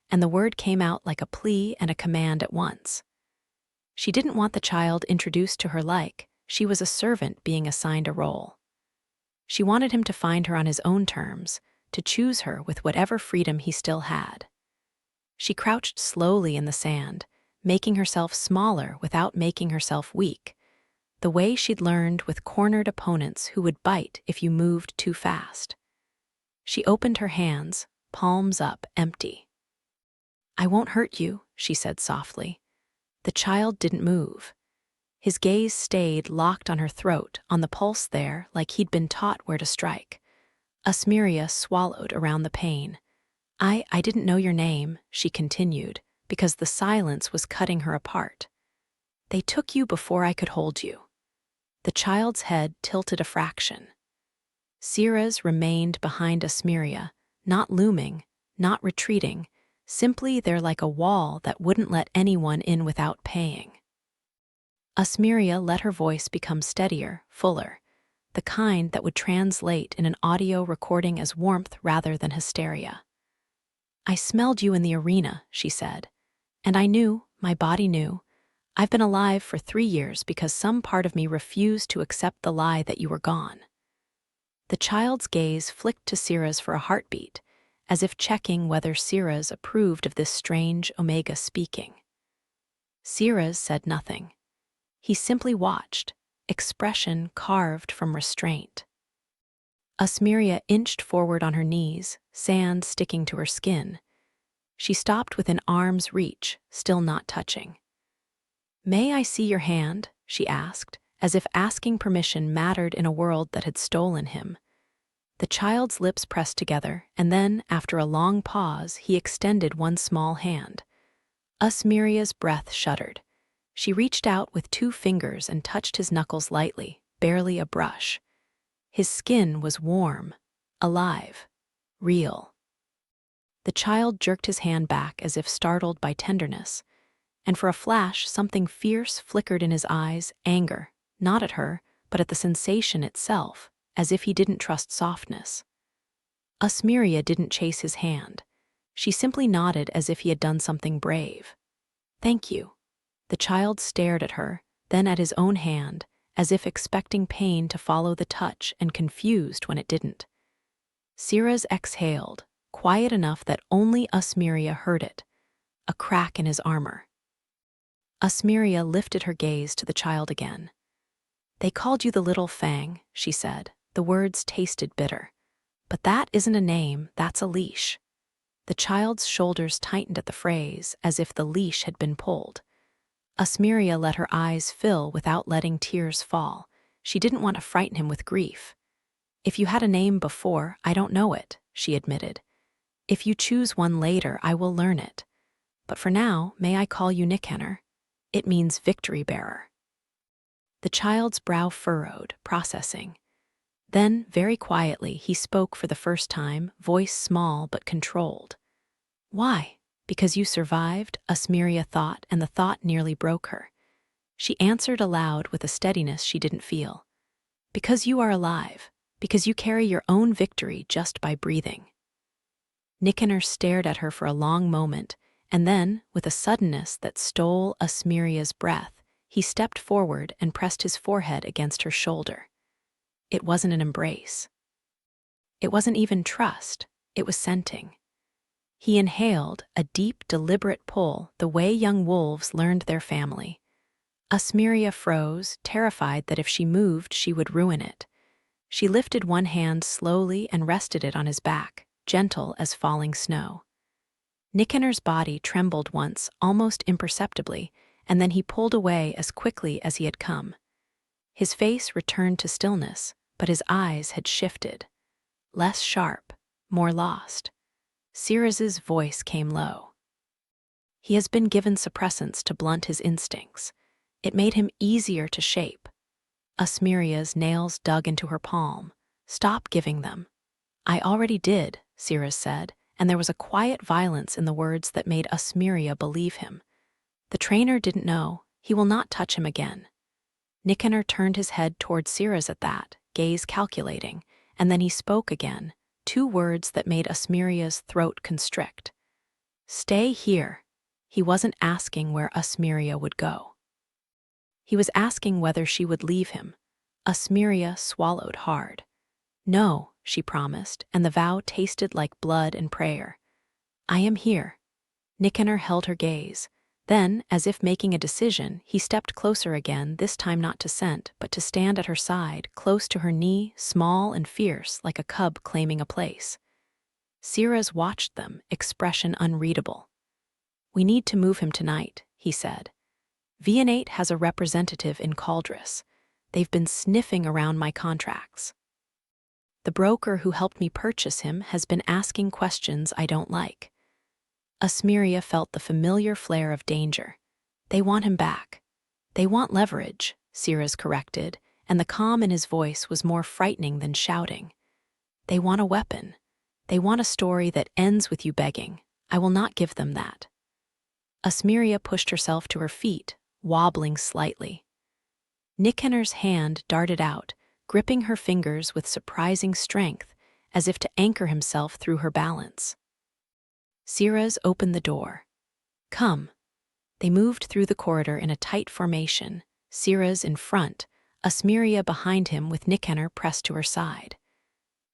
and the word came out like a plea and a command at once. She didn't want the child introduced to her like she was a servant being assigned a role. She wanted him to find her on his own terms, to choose her with whatever freedom he still had. She crouched slowly in the sand, making herself smaller without making herself weak, the way she'd learned with cornered opponents who would bite if you moved too fast. She opened her hands, palms up, empty. "I won't hurt you," she said softly. The child didn't move. His gaze stayed locked on her throat, on the pulse there, like he'd been taught where to strike. Asmiria swallowed around the pain. I didn't know your name," she continued, because the silence was cutting her apart. "They took you before I could hold you." The child's head tilted a fraction. Siras remained behind Asmiria, not looming, not retreating, simply there like a wall that wouldn't let anyone in without paying. Asmiria let her voice become steadier, fuller, the kind that would translate in an audio recording as warmth rather than hysteria. "I smelled you in the arena," she said, "and I knew, my body knew. I've been alive for 3 years because some part of me refused to accept the lie that you were gone." The child's gaze flicked to Siras for a heartbeat, as if checking whether Siras approved of this strange Omega speaking. Siras said nothing. He simply watched, expression carved from restraint. Asmiria inched forward on her knees, sand sticking to her skin. She stopped within arm's reach, still not touching. "May I see your hand?" she asked, as if asking permission mattered in a world that had stolen him. The child's lips pressed together, and then, after a long pause, he extended one small hand. Asmiria's breath shuddered. She reached out with 2 fingers and touched his knuckles lightly, barely a brush. His skin was warm, alive, real. The child jerked his hand back as if startled by tenderness, and for a flash something fierce flickered in his eyes, anger, not at her, but at the sensation itself, as if he didn't trust softness. Asmiria didn't chase his hand. She simply nodded as if he had done something brave. "Thank you." The child stared at her, then at his own hand, as if expecting pain to follow the touch and confused when it didn't. Siras exhaled, quiet enough that only Asmiria heard it, a crack in his armor. Asmiria lifted her gaze to the child again. "They called you the Little Fang," she said. The words tasted bitter. "But that isn't a name, that's a leash." The child's shoulders tightened at the phrase, as if the leash had been pulled. Asmiria let her eyes fill without letting tears fall. She didn't want to frighten him with grief. "If you had a name before, I don't know it," she admitted. "If you choose one later, I will learn it. But for now, may I call you Nickhenner? It means victory bearer." The child's brow furrowed, processing. Then, very quietly, he spoke for the first time, voice small but controlled. "Why? Because you survived?" Asmiria thought, and the thought nearly broke her. She answered aloud with a steadiness she didn't feel. "Because you are alive. Because you carry your own victory just by breathing." Nickhenner stared at her for a long moment, and then, with a suddenness that stole Asmiria's breath, he stepped forward and pressed his forehead against her shoulder. It wasn't an embrace. It wasn't even trust. It was scenting. He inhaled, a deep, deliberate pull, the way young wolves learned their family. Asmiria froze, terrified that if she moved, she would ruin it. She lifted one hand slowly and rested it on his back, gentle as falling snow. Nickhenner's body trembled once, almost imperceptibly, and then he pulled away as quickly as he had come. His face returned to stillness, but his eyes had shifted. Less sharp, more lost. Siras's voice came low. "He has been given suppressants to blunt his instincts. It made him easier to shape." Asmiria's nails dug into her palm. "Stop giving them." "I already did," Siras said, and there was a quiet violence in the words that made Asmiria believe him. "The trainer didn't know. He will not touch him again." Nickhenner turned his head toward Siras at that, gaze calculating, and then he spoke again, two words that made Asmiria's throat constrict. Stay here. He wasn't asking where Asmiria would go. He was asking whether she would leave him. Asmiria swallowed hard. No, she promised, and the vow tasted like blood and prayer. I am here. Nicanor held her gaze. Then, as if making a decision, he stepped closer again, this time not to scent, but to stand at her side, close to her knee, small and fierce, like a cub claiming a place. Siras watched them, expression unreadable. We need to move him tonight, he said. Vianate has a representative in Caldris. They've been sniffing around my contracts. The broker who helped me purchase him has been asking questions I don't like. Asmiria felt the familiar flare of danger. They want him back. They want leverage, Siras corrected, and the calm in his voice was more frightening than shouting. They want a weapon. They want a story that ends with you begging. I will not give them that. Asmiria pushed herself to her feet, wobbling slightly. Nicanor's hand darted out, gripping her fingers with surprising strength, as if to anchor himself through her balance. Siras opened the door. Come. They moved through the corridor in a tight formation, Siras in front, Asmiria behind him with Nicanor pressed to her side.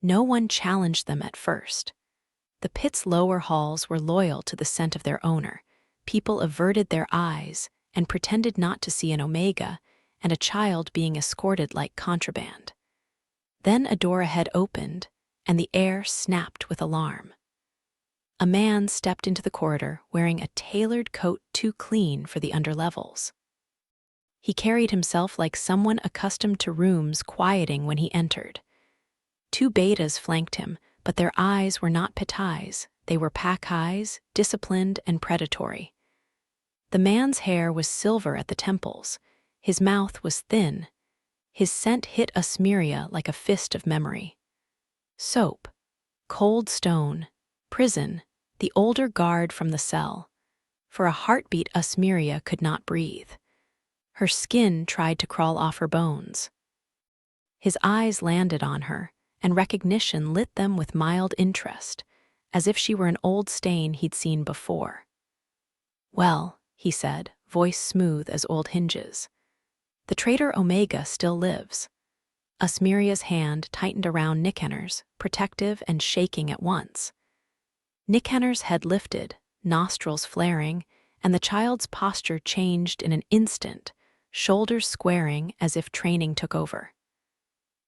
No one challenged them at first. The pit's lower halls were loyal to the scent of their owner. People averted their eyes and pretended not to see an Omega and a child being escorted like contraband. Then a door ahead opened, and the air snapped with alarm. A man stepped into the corridor wearing a tailored coat too clean for the underlevels. He carried himself like someone accustomed to rooms quieting when he entered. Two betas flanked him, but their eyes were not pitais, they were pack eyes, disciplined and predatory. The man's hair was silver at the temples, his mouth was thin. His scent hit Asmiria like a fist of memory. Soap, cold stone, prison, the older guard from the cell. For a heartbeat Asmiria could not breathe. Her skin tried to crawl off her bones. His eyes landed on her, and recognition lit them with mild interest, as if she were an old stain he'd seen before. Well, he said, voice smooth as old hinges. The traitor Omega still lives. Asmiria's hand tightened around Nicanor's, protective and shaking at once. Nicanor's head lifted, nostrils flaring, and the child's posture changed in an instant, shoulders squaring as if training took over.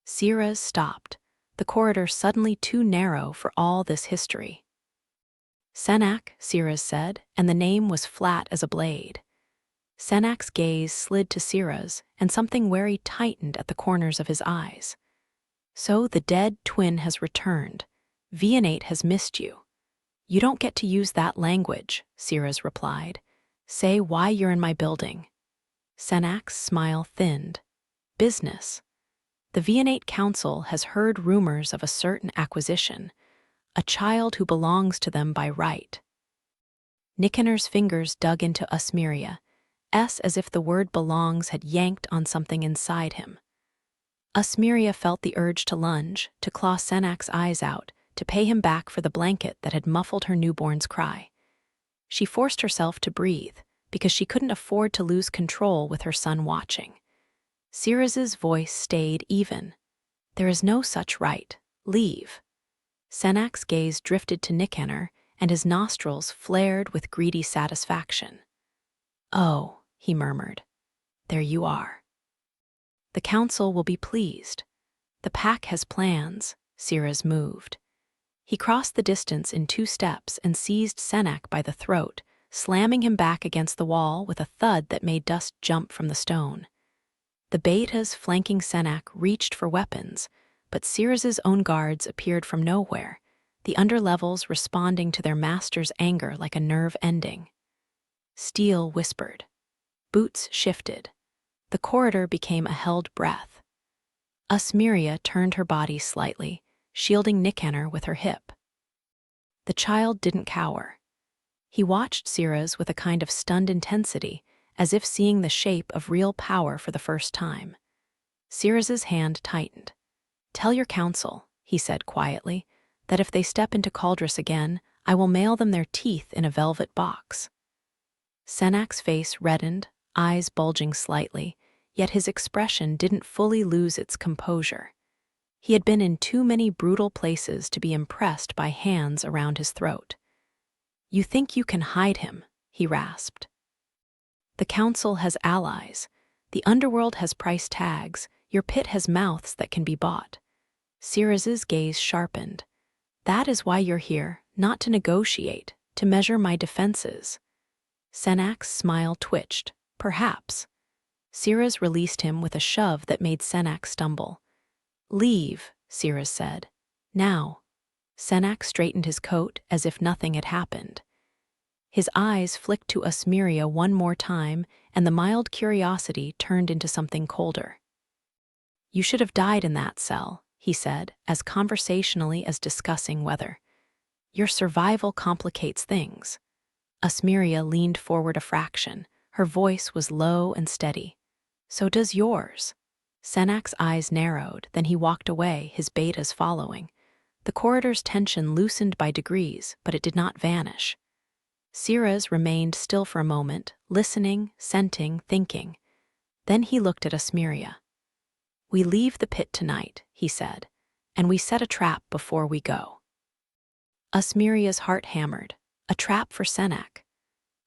Siras stopped, the corridor suddenly too narrow for all this history. Senak, Siras said, and the name was flat as a blade. Senak's gaze slid to Siras, and something wary tightened at the corners of his eyes. So the dead twin has returned. Vianate has missed you. You don't get to use that language, Siras replied. Say why you're in my building. Senak's smile thinned. Business. The Vianate Council has heard rumors of a certain acquisition, a child who belongs to them by right. Nicanor's fingers dug into Asmiria, as if the word belongs had yanked on something inside him. Asmiria felt the urge to lunge, to claw Senak's eyes out, to pay him back for the blanket that had muffled her newborn's cry. She forced herself to breathe, because she couldn't afford to lose control with her son watching. Siras's voice stayed even. There is no such right. Leave. Senak's gaze drifted to Nicanor, and his nostrils flared with greedy satisfaction. Oh, he murmured. There you are. The council will be pleased. The pack has plans. Siras moved. He crossed the distance in 2 steps and seized Senak by the throat, slamming him back against the wall with a thud that made dust jump from the stone. The betas flanking Senak reached for weapons, but Siras's own guards appeared from nowhere, the underlevels responding to their master's anger like a nerve ending. Steel whispered. Boots shifted. The corridor became a held breath. Asmiria turned her body slightly, shielding Nicanor with her hip. The child didn't cower. He watched Siras with a kind of stunned intensity, as if seeing the shape of real power for the first time. Siras's hand tightened. Tell your council, he said quietly. that if they step into Cauldrus again, I will mail them their teeth in a velvet box. Senak's face reddened, eyes bulging slightly, yet his expression didn't fully lose its composure. He had been in too many brutal places to be impressed by hands around his throat. "You think you can hide him," he rasped. "The council has allies. The underworld has price tags. Your pit has mouths that can be bought." Siraz's gaze sharpened. "That is why you're here, not to negotiate, to measure my defenses." Senak's smile twitched. "Perhaps." Siraz released him with a shove that made Senak stumble. "Leave," Siraz said. "Now." Senak straightened his coat as if nothing had happened. His eyes flicked to Asmiria one more time, and the mild curiosity turned into something colder. "You should have died in that cell," he said, as conversationally as discussing weather. "Your survival complicates things." Asmiria leaned forward a fraction. Her voice was low and steady. "So does yours." Senak's eyes narrowed, then he walked away, his betas following. The corridor's tension loosened by degrees, but it did not vanish. Siraz remained still for a moment, listening, scenting, thinking. Then he looked at Asmiria. "We leave the pit tonight," he said, "and we set a trap before we go." Asmiria's heart hammered. A trap for Senak.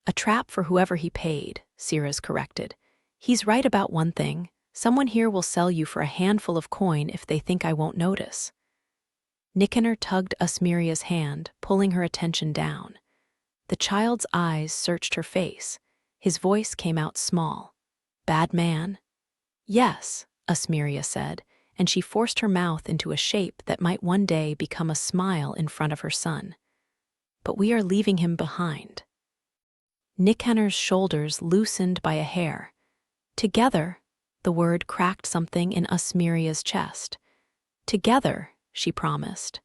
"A trap for whoever he paid," Siraz corrected. "He's right about one thing. Someone here will sell you for a handful of coin if they think I won't notice." Nicanor tugged Asmiria's hand, pulling her attention down. The child's eyes searched her face. His voice came out small. "Bad man?" "Yes," Asmiria said, and she forced her mouth into a shape that might one day become a smile in front of her son. "But we are leaving him behind." Nicanor's shoulders loosened by a hair. "Together," the word cracked something in Asmiria's chest. "Together," she promised.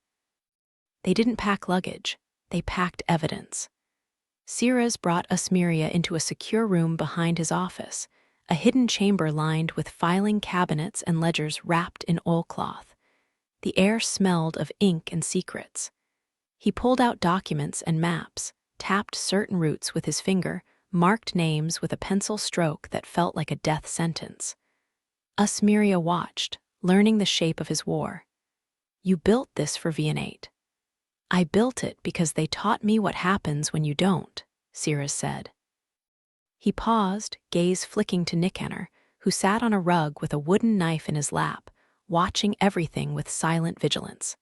They didn't pack luggage. They packed evidence. Siraz brought Asmiria into a secure room behind his office, a hidden chamber lined with filing cabinets and ledgers wrapped in oilcloth. The air smelled of ink and secrets. He pulled out documents and maps, tapped certain routes with his finger, marked names with a pencil stroke that felt like a death sentence. Asmiria watched, learning the shape of his war. "You built this for Viennate." "I built it because they taught me what happens when you don't," Siraz said. He paused, gaze flicking to Nicanor, who sat on a rug with a wooden knife in his lap, watching everything with silent vigilance.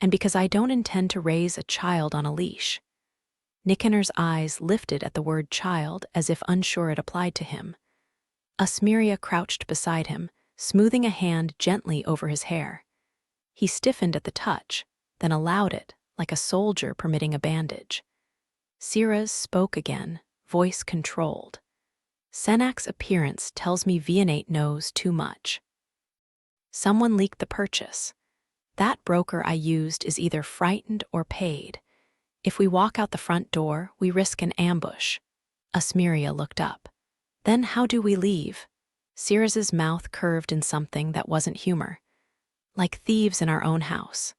"And because I don't intend to raise a child on a leash." Nicanor's eyes lifted at the word child as if unsure it applied to him. Asmiria crouched beside him, smoothing a hand gently over his hair. He stiffened at the touch, then allowed it, like a soldier permitting a bandage. Siraz spoke again, voice controlled. "Senak's appearance tells me Viennate knows too much. Someone leaked the purchase. That broker I used is either frightened or paid. If we walk out the front door, we risk an ambush." Asmiria looked up. "Then how do we leave?" Siraz's mouth curved in something that wasn't humor. "Like thieves in our own house."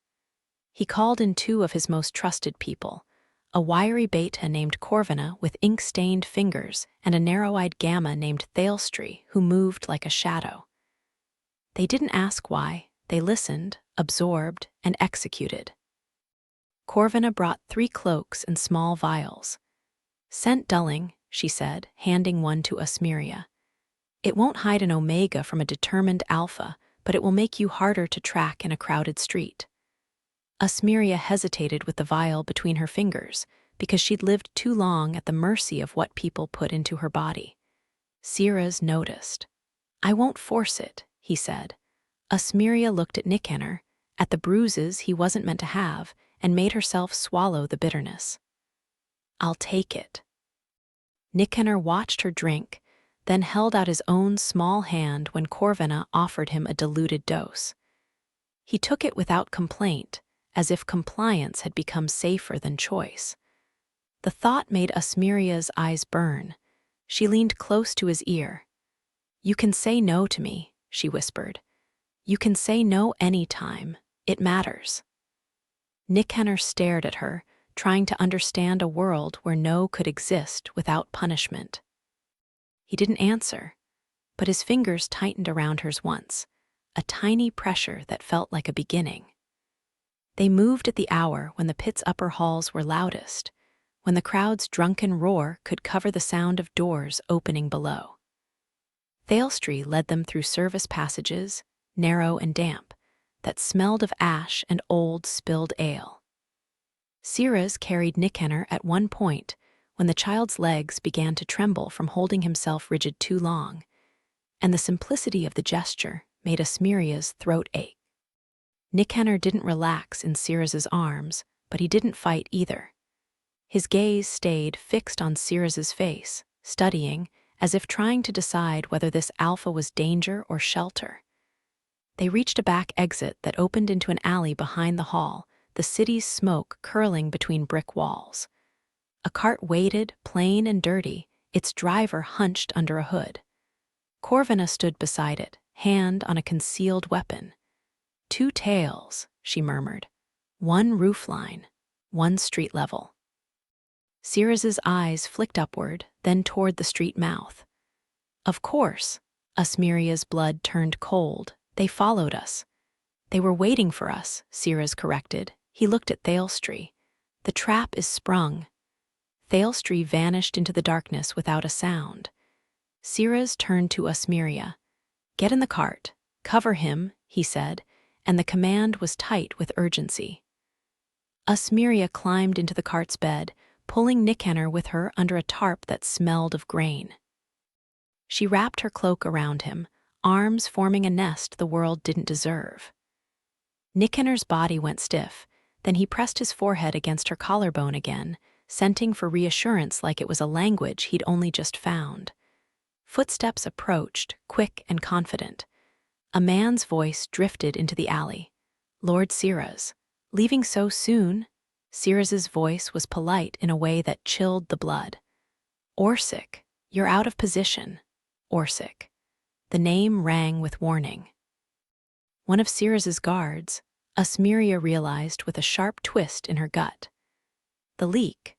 He called in two of his most trusted people, a wiry beta named Corvina with ink-stained fingers and a narrow-eyed gamma named Thalestri who moved like a shadow. They didn't ask why, they listened, absorbed, and executed. Corvina brought 3 cloaks and small vials. "Scent dulling," she said, handing one to Asmiria. "It won't hide an omega from a determined alpha, but it will make you harder to track in a crowded street." Asmiria hesitated with the vial between her fingers because she'd lived too long at the mercy of what people put into her body. Siraz noticed. "I won't force it," he said. Asmiria looked at Nicanor, at the bruises he wasn't meant to have, and made herself swallow the bitterness. "I'll take it." Nicanor watched her drink, then held out his own small hand when Corvina offered him a diluted dose. He took it without complaint, as if compliance had become safer than choice. The thought made Asmiria's eyes burn. She leaned close to his ear. "You can say no to me," she whispered. "You can say no any time. It matters." Nick Henner stared at her, trying to understand a world where no could exist without punishment. He didn't answer, but his fingers tightened around hers once, a tiny pressure that felt like a beginning. They moved at the hour when the pit's upper halls were loudest, when the crowd's drunken roar could cover the sound of doors opening below. Thalestry led them through service passages, narrow and damp, that smelled of ash and old spilled ale. Siras carried Nick Henner at one point when the child's legs began to tremble from holding himself rigid too long, and the simplicity of the gesture made Asmiria's throat ache. Nick Henner didn't relax in Siras's arms, but he didn't fight either. His gaze stayed fixed on Siras's face, studying, as if trying to decide whether this alpha was danger or shelter. They reached a back exit that opened into an alley behind the hall, the city's smoke curling between brick walls. A cart waited, plain and dirty, its driver hunched under a hood. Corvina stood beside it, hand on a concealed weapon. "Two tails," she murmured. "One roofline, one street level." Siras's eyes flicked upward, then toward the street mouth. "Of course." Asmiria's blood turned cold. "They followed us." "They were waiting for us," Siras corrected. He looked at Thalestry. "The trap is sprung." Thalestry vanished into the darkness without a sound. Siras turned to Asmiria. "Get in the cart. Cover him," he said, and the command was tight with urgency. Asmiria climbed into the cart's bed, pulling Nick Henner with her under a tarp that smelled of grain. She wrapped her cloak around him, arms forming a nest the world didn't deserve. Nick Henner's body went stiff, then he pressed his forehead against her collarbone again, scenting for reassurance like it was a language he'd only just found. Footsteps approached, quick and confident. A man's voice drifted into the alley. "Lord Siras. Leaving so soon?" Siras's voice was polite in a way that chilled the blood. "Orsic, you're out of position." Orsic. The name rang with warning. One of Siras's guards, Asmiria realized with a sharp twist in her gut. The leak.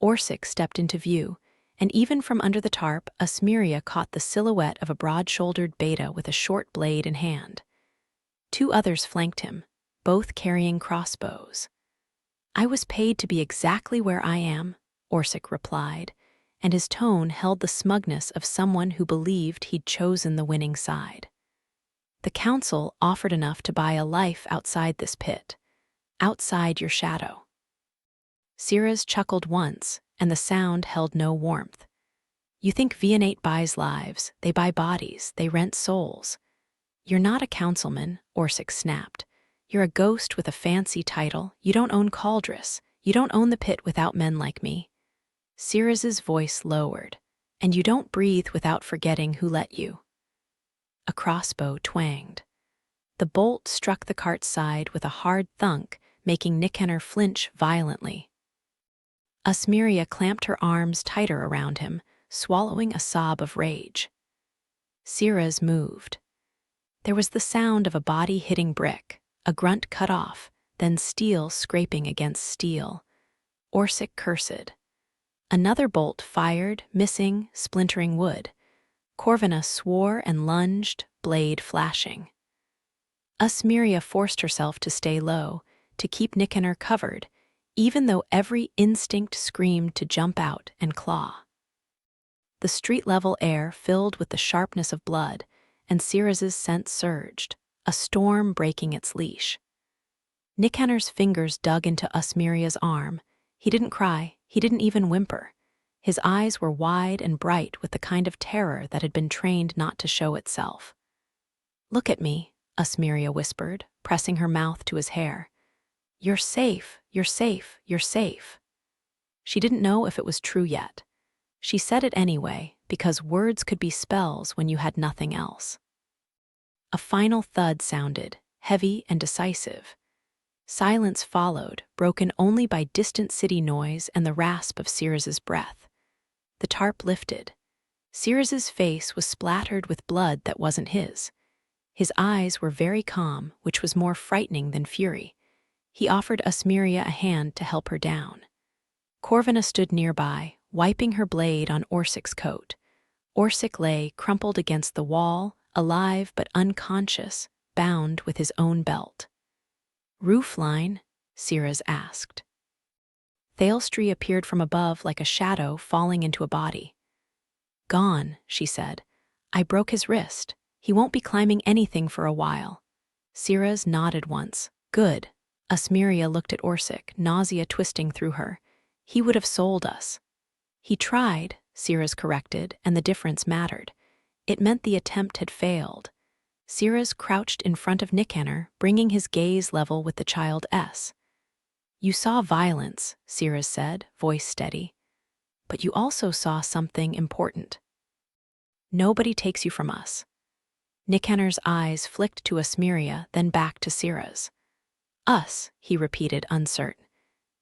Orsic stepped into view, and even from under the tarp, Asmiria caught the silhouette of a broad-shouldered beta with a short blade in hand. Two others flanked him, both carrying crossbows. "I was paid to be exactly where I am," Orsic replied, and his tone held the smugness of someone who believed he'd chosen the winning side. "The council offered enough to buy a life outside this pit, outside your shadow." Siras chuckled once, and the sound held no warmth. "You think Viennate buys lives, they buy bodies, they rent souls." "You're not a councilman," Orsic snapped. "You're a ghost with a fancy title. You don't own Caldris. You don't own the pit without men like me." Siras's voice lowered. "And you don't breathe without forgetting who let you." A crossbow twanged. The bolt struck the cart's side with a hard thunk, making Nick Henner flinch violently. Asmiria clamped her arms tighter around him, swallowing a sob of rage. Siras moved. There was the sound of a body hitting brick, a grunt cut off, then steel scraping against steel. Orsic cursed. Another bolt fired, missing, splintering wood. Corvina swore and lunged, blade flashing. Asmiria forced herself to stay low, to keep Nick Henner covered, even though every instinct screamed to jump out and claw. The street-level air filled with the sharpness of blood, and Siras's scent surged, a storm breaking its leash. Nick Henner's fingers dug into Asmiria's arm. He didn't cry, he didn't even whimper. His eyes were wide and bright with the kind of terror that had been trained not to show itself. "Look at me," Asmiria whispered, pressing her mouth to his hair. "You're safe, you're safe, you're safe." She didn't know if it was true yet. She said it anyway, because words could be spells when you had nothing else. A final thud sounded, heavy and decisive. Silence followed, broken only by distant city noise and the rasp of Siras's breath. The tarp lifted. Siras's face was splattered with blood that wasn't his. His eyes were very calm, which was more frightening than fury. He offered Asmiria a hand to help her down. Corvina stood nearby, wiping her blade on Orsik's coat. Orsik lay crumpled against the wall, alive but unconscious, bound with his own belt. "Roofline?" Siras asked. Thalestri appeared from above like a shadow falling into a body. "Gone," she said. "I broke his wrist. He won't be climbing anything for a while." Siras nodded once. "Good." Asmiria looked at Orsik, nausea twisting through her. "He would have sold us." "He tried," Siras corrected, and the difference mattered. It meant the attempt had failed. Siras crouched in front of Nicanor, bringing his gaze level with the child S. "You saw violence," Siras said, voice steady. "But you also saw something important. Nobody takes you from us." Nicanor's eyes flicked to Asmiria, then back to Siras. "Us," he repeated, uncertain.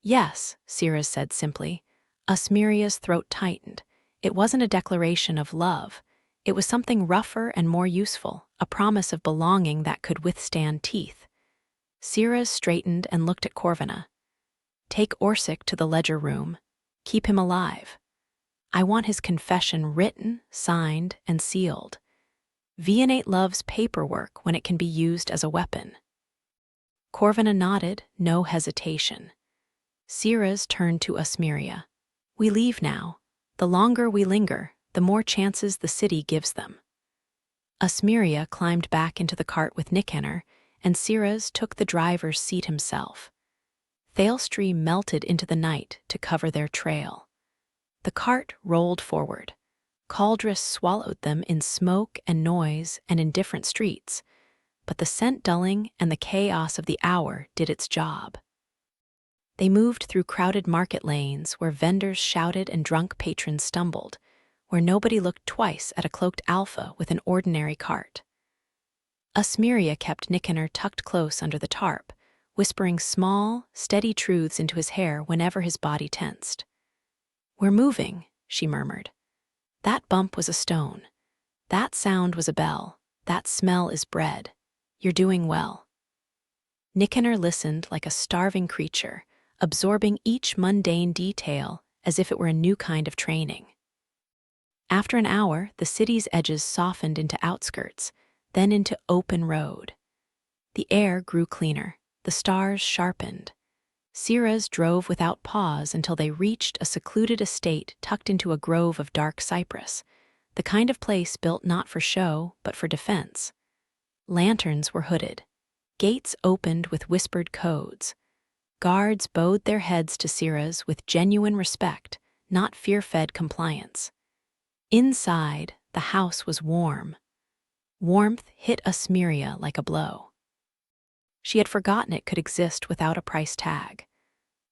"Yes," Siras said simply. Asmiria's throat tightened. It wasn't a declaration of love. It was something rougher and more useful, a promise of belonging that could withstand teeth. Siras straightened and looked at Corvina. "Take Orsik to the ledger room. Keep him alive. I want his confession written, signed, and sealed. Vianate loves paperwork when it can be used as a weapon." Corvina nodded, no hesitation. Siras turned to Asmiria. "We leave now. The longer we linger, the more chances the city gives them." Asmiria climbed back into the cart with Nicanor, and Siras took the driver's seat himself. Thalestri melted into the night to cover their trail. The cart rolled forward. Caldrus swallowed them in smoke and noise and in different streets, but the scent dulling and the chaos of the hour did its job. They moved through crowded market lanes where vendors shouted and drunk patrons stumbled, where nobody looked twice at a cloaked alpha with an ordinary cart. Asmiria kept Nicanor tucked close under the tarp, whispering small, steady truths into his hair whenever his body tensed. "We're moving," she murmured. "That bump was a stone. That sound was a bell. That smell is bread. You're doing well." Nicanor listened like a starving creature, absorbing each mundane detail as if it were a new kind of training. After an hour, the city's edges softened into outskirts, then into open road. The air grew cleaner, the stars sharpened. Siras drove without pause until they reached a secluded estate tucked into a grove of dark cypress, the kind of place built not for show, but for defense. Lanterns were hooded. Gates opened with whispered codes. Guards bowed their heads to Siras with genuine respect, not fear-fed compliance. Inside, the house was warm. Warmth hit Asmiria like a blow. She had forgotten it could exist without a price tag.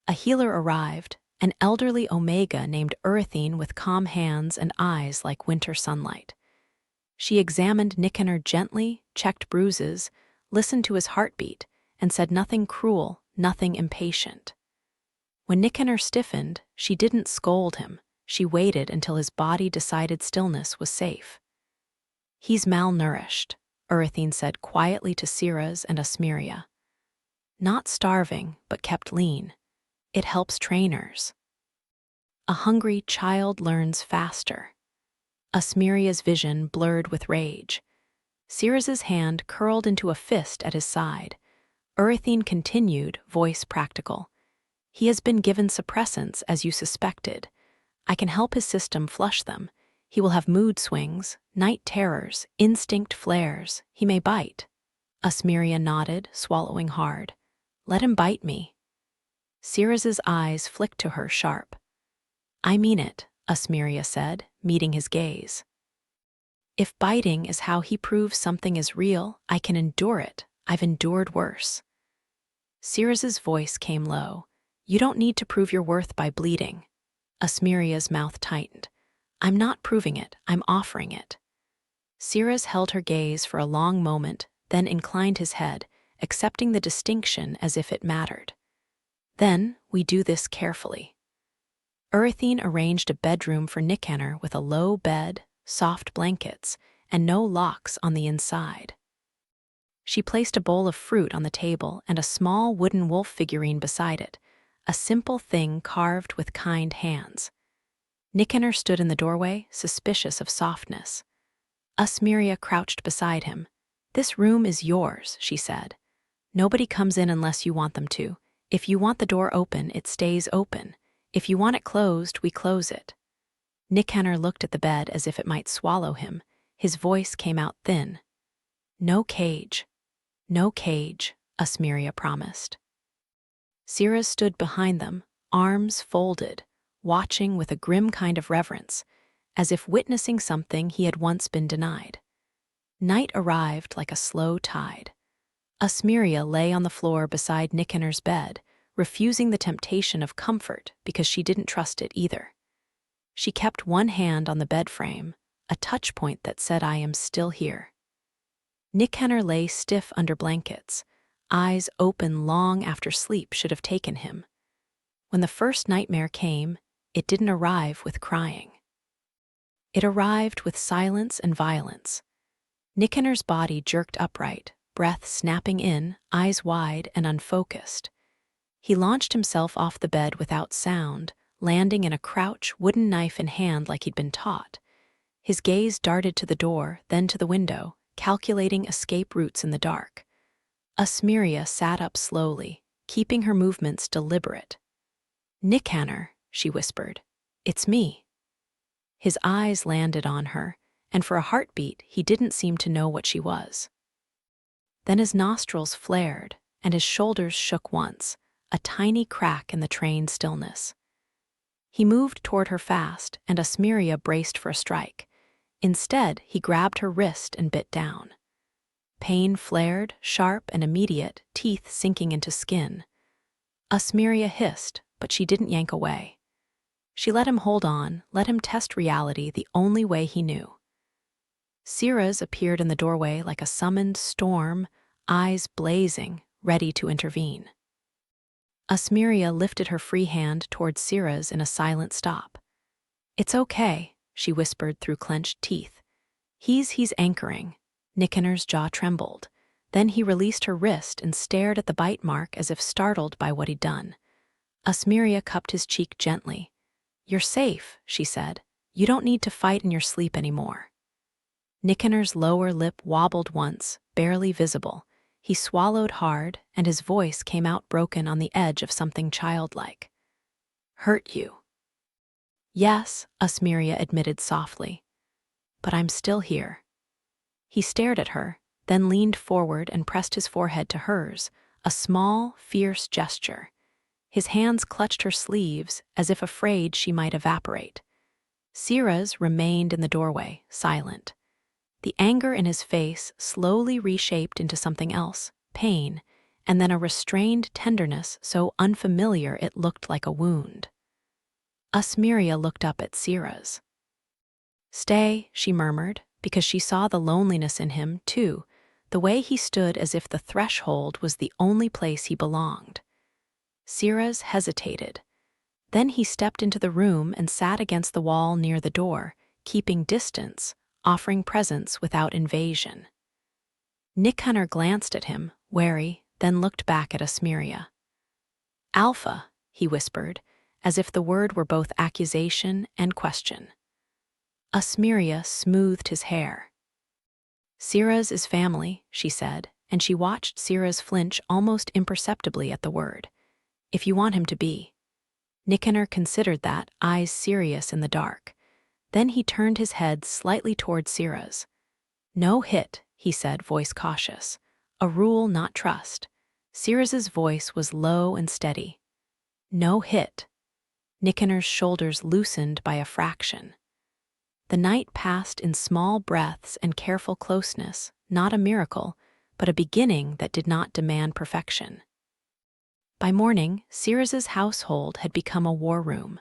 A healer arrived, an elderly Omega named Erythine with calm hands and eyes like winter sunlight. She examined Nicanor gently, checked bruises, listened to his heartbeat, and said nothing cruel, nothing impatient. When Nicanor stiffened, she didn't scold him. She waited until his body decided stillness was safe. "He's malnourished," Erythine said quietly to Siras and Asmiria. "Not starving, but kept lean. It helps trainers." A hungry child learns faster. Asmiria's vision blurred with rage. Siras's hand curled into a fist at his side. Erythine continued, voice practical. "He has been given suppressants, as you suspected. I can help his system flush them. He will have mood swings, night terrors, instinct flares. He may bite." Asmiria nodded, swallowing hard. "Let him bite me." Siras's eyes flicked to her sharp. "I mean it," Asmiria said, meeting his gaze. "If biting is how he proves something is real, I can endure it. I've endured worse." Siras's voice came low. "You don't need to prove your worth by bleeding." Asmiria's mouth tightened. "I'm not proving it, I'm offering it." Siras held her gaze for a long moment, then inclined his head, accepting the distinction as if it mattered. "Then we do this carefully." Erythine arranged a bedroom for Nicanor with a low bed, soft blankets, and no locks on the inside. She placed a bowl of fruit on the table and a small wooden wolf figurine beside it, a simple thing carved with kind hands. Nicanor stood in the doorway, suspicious of softness. Asmiria crouched beside him. "This room is yours," she said. "Nobody comes in unless you want them to. If you want the door open, it stays open. If you want it closed, we close it." Nicanor looked at the bed as if it might swallow him. His voice came out thin. "No cage. No cage," Asmiria promised. Siras stood behind them, arms folded, watching with a grim kind of reverence, as if witnessing something he had once been denied. Night arrived like a slow tide. Asmiria lay on the floor beside Nicanor's bed, refusing the temptation of comfort because she didn't trust it either. She kept one hand on the bed frame, a touch point that said, "I am still here." Nicanor lay stiff under blankets, eyes open long after sleep should have taken him. When the first nightmare came, it didn't arrive with crying. It arrived with silence and violence. Nicanor's body jerked upright, breath snapping in, eyes wide and unfocused. He launched himself off the bed without sound, landing in a crouch, wooden knife in hand like he'd been taught. His gaze darted to the door, then to the window, calculating escape routes in the dark. Asmiria sat up slowly, keeping her movements deliberate. "Nicanor," she whispered, "it's me." His eyes landed on her, and for a heartbeat he didn't seem to know what she was. Then his nostrils flared, and his shoulders shook once, a tiny crack in the trained stillness. He moved toward her fast, and Asmiria braced for a strike. Instead, he grabbed her wrist and bit down. Pain flared, sharp and immediate, teeth sinking into skin. Asmiria hissed, but she didn't yank away. She let him hold on, let him test reality the only way he knew. Siras appeared in the doorway like a summoned storm, eyes blazing, ready to intervene. Asmiria lifted her free hand towards Siras in a silent stop. "It's okay," she whispered through clenched teeth. He's anchoring." Nicanor's jaw trembled. Then he released her wrist and stared at the bite mark as if startled by what he'd done. Asmiria cupped his cheek gently. "You're safe," she said. "You don't need to fight in your sleep anymore." Nicanor's lower lip wobbled once, barely visible. He swallowed hard, and his voice came out broken on the edge of something childlike. "Hurt you?" "Yes," Asmiria admitted softly. "But I'm still here." He stared at her, then leaned forward and pressed his forehead to hers, a small, fierce gesture. His hands clutched her sleeves as if afraid she might evaporate. Siras remained in the doorway, silent. The anger in his face slowly reshaped into something else, pain, and then a restrained tenderness so unfamiliar it looked like a wound. Asmiria looked up at Siras. "Stay," she murmured, because she saw the loneliness in him, too, the way he stood as if the threshold was the only place he belonged. Siras hesitated. Then he stepped into the room and sat against the wall near the door, keeping distance, offering presence without invasion. Nicanor glanced at him, wary, then looked back at Asmiria. "Alpha," he whispered, as if the word were both accusation and question. Asmiria smoothed his hair. "Siras is family," she said, and she watched Siras flinch almost imperceptibly at the word. "If you want him to be." Nicanor considered that, eyes serious in the dark. Then he turned his head slightly toward Siras. "No hit," he said, voice cautious. "A rule, not trust." Siras's voice was low and steady. "No hit." Nicanor's shoulders loosened by a fraction. The night passed in small breaths and careful closeness, not a miracle, but a beginning that did not demand perfection. By morning, Siras's household had become a war room.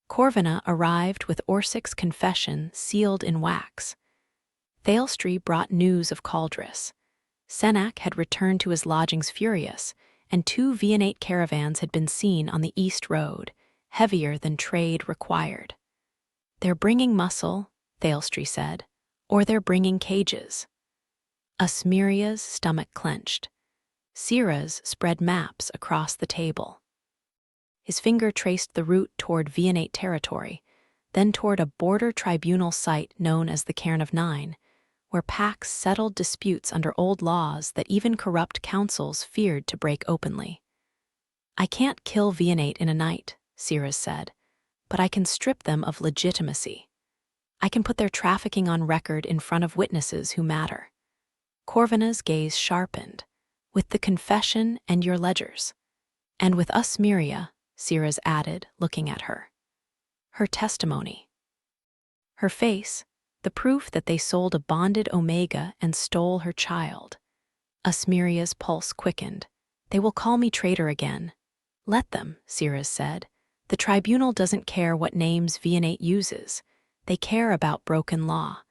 Corvina arrived with Orsick's confession sealed in wax. Thalestry brought news of Caldris. Senak had returned to his lodgings furious, and 2 Viennate caravans had been seen on the east road, heavier than trade required. "They're bringing muscle," Thalestry said, "or they're bringing cages." Asmiria's stomach clenched. Sira's spread maps across the table. His finger traced the route toward Viennate territory, then toward a border tribunal site known as the Cairn of Nine, where pacts settled disputes under old laws that even corrupt councils feared to break openly. "I can't kill Viennate in a night," Sira said, "but I can strip them of legitimacy. I can put their trafficking on record in front of witnesses who matter." Corvina's gaze sharpened. "With the confession and your ledgers. And with Asmiria," Sira's added, looking at her. "Her testimony." Her face, the proof that they sold a bonded Omega and stole her child. Asmiria's pulse quickened. "They will call me traitor again." "Let them," Sira said. "The tribunal doesn't care what names Viennate uses. They care about broken law,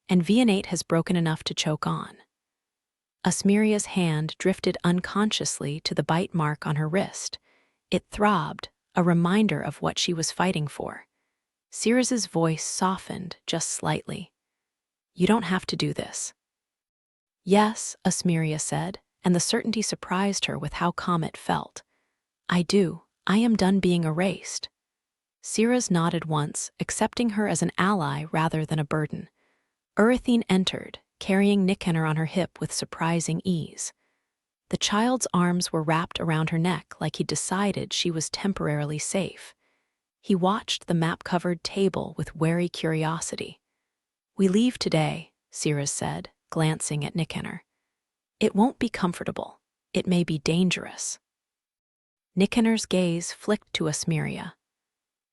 and Viennate has broken enough to choke on." Asmiria's hand drifted unconsciously to the bite mark on her wrist. It throbbed, a reminder of what she was fighting for. Sira's voice softened just slightly. "You don't have to do this." "Yes," Asmiria said, and the certainty surprised her with how calm it felt. "I do. I am done being erased." Sira's nodded once, accepting her as an ally rather than a burden. Urythine entered, carrying Nicanor on her hip with surprising ease. The child's arms were wrapped around her neck like he'd decided she was temporarily safe. He watched the map-covered table with wary curiosity. "We leave today," Sira said, glancing at Nicanor. "It won't be comfortable. It may be dangerous." Nicanor's gaze flicked to Asmiria.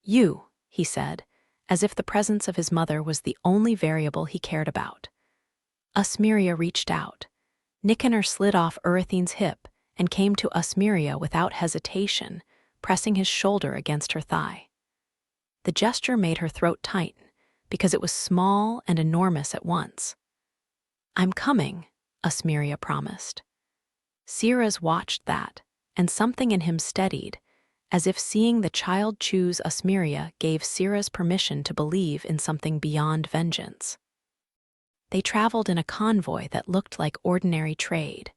"You," he said, as if the presence of his mother was the only variable he cared about. Asmiria reached out. Nicanor slid off Urythine's hip and came to Asmiria without hesitation, pressing his shoulder against her thigh. The gesture made her throat tighten, because it was small and enormous at once. "I'm coming," Asmiria promised. Sira's watched that, and something in him steadied, as if seeing the child choose Asmiria gave Sira's permission to believe in something beyond vengeance. They traveled in a convoy that looked like ordinary trade.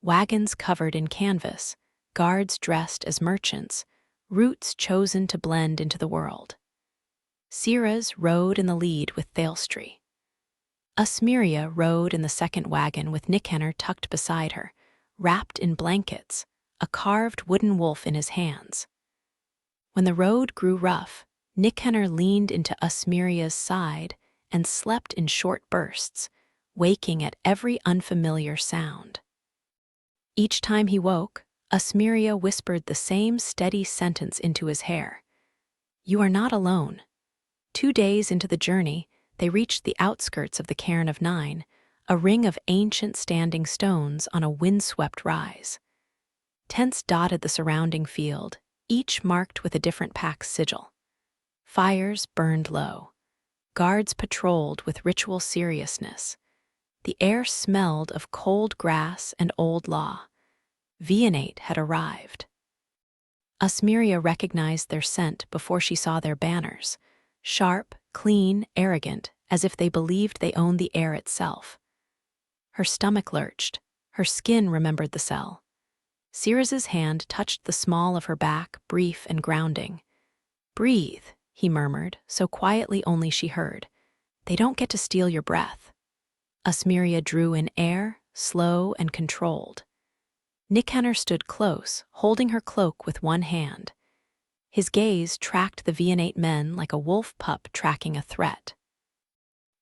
Wagons covered in canvas, guards dressed as merchants, routes chosen to blend into the world. Sira's rode in the lead with Thalestri. Asmiria rode in the second wagon with Nicanor tucked beside her, wrapped in blankets, a carved wooden wolf in his hands. When the road grew rough, Nicanor leaned into Asmiria's side and slept in short bursts, waking at every unfamiliar sound. Each time he woke, Asmiria whispered the same steady sentence into his hair. "You are not alone." 2 days into the journey, they reached the outskirts of the Cairn of Nine, a ring of ancient standing stones on a windswept rise. Tents dotted the surrounding field, each marked with a different pack's sigil. Fires burned low. Guards patrolled with ritual seriousness. The air smelled of cold grass and old law. Viennate had arrived. Asmiria recognized their scent before she saw their banners. Sharp, clean, arrogant, as if they believed they owned the air itself. Her stomach lurched. Her skin remembered the cell. Sira's hand touched the small of her back, brief and grounding. "Breathe," he murmured, so quietly only she heard. "They don't get to steal your breath." Asmiria drew in air, slow and controlled. Nicanor stood close, holding her cloak with one hand. His gaze tracked the Viennate men like a wolf pup tracking a threat.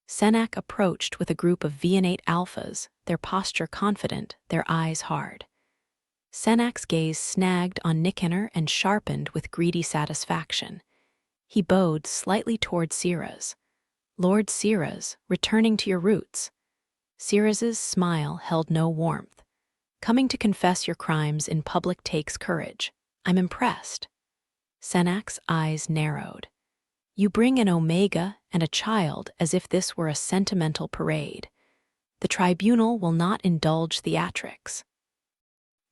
Senak approached with a group of Viennate alphas, their posture confident, their eyes hard. Senak's gaze snagged on Nicanor and sharpened with greedy satisfaction. He bowed slightly toward Sira's. "Lord Sira's, returning to your roots." Sira's smile held no warmth. "Coming to confess your crimes in public takes courage. I'm impressed." Senak's eyes narrowed. "You bring an Omega and a child as if this were a sentimental parade. The tribunal will not indulge theatrics."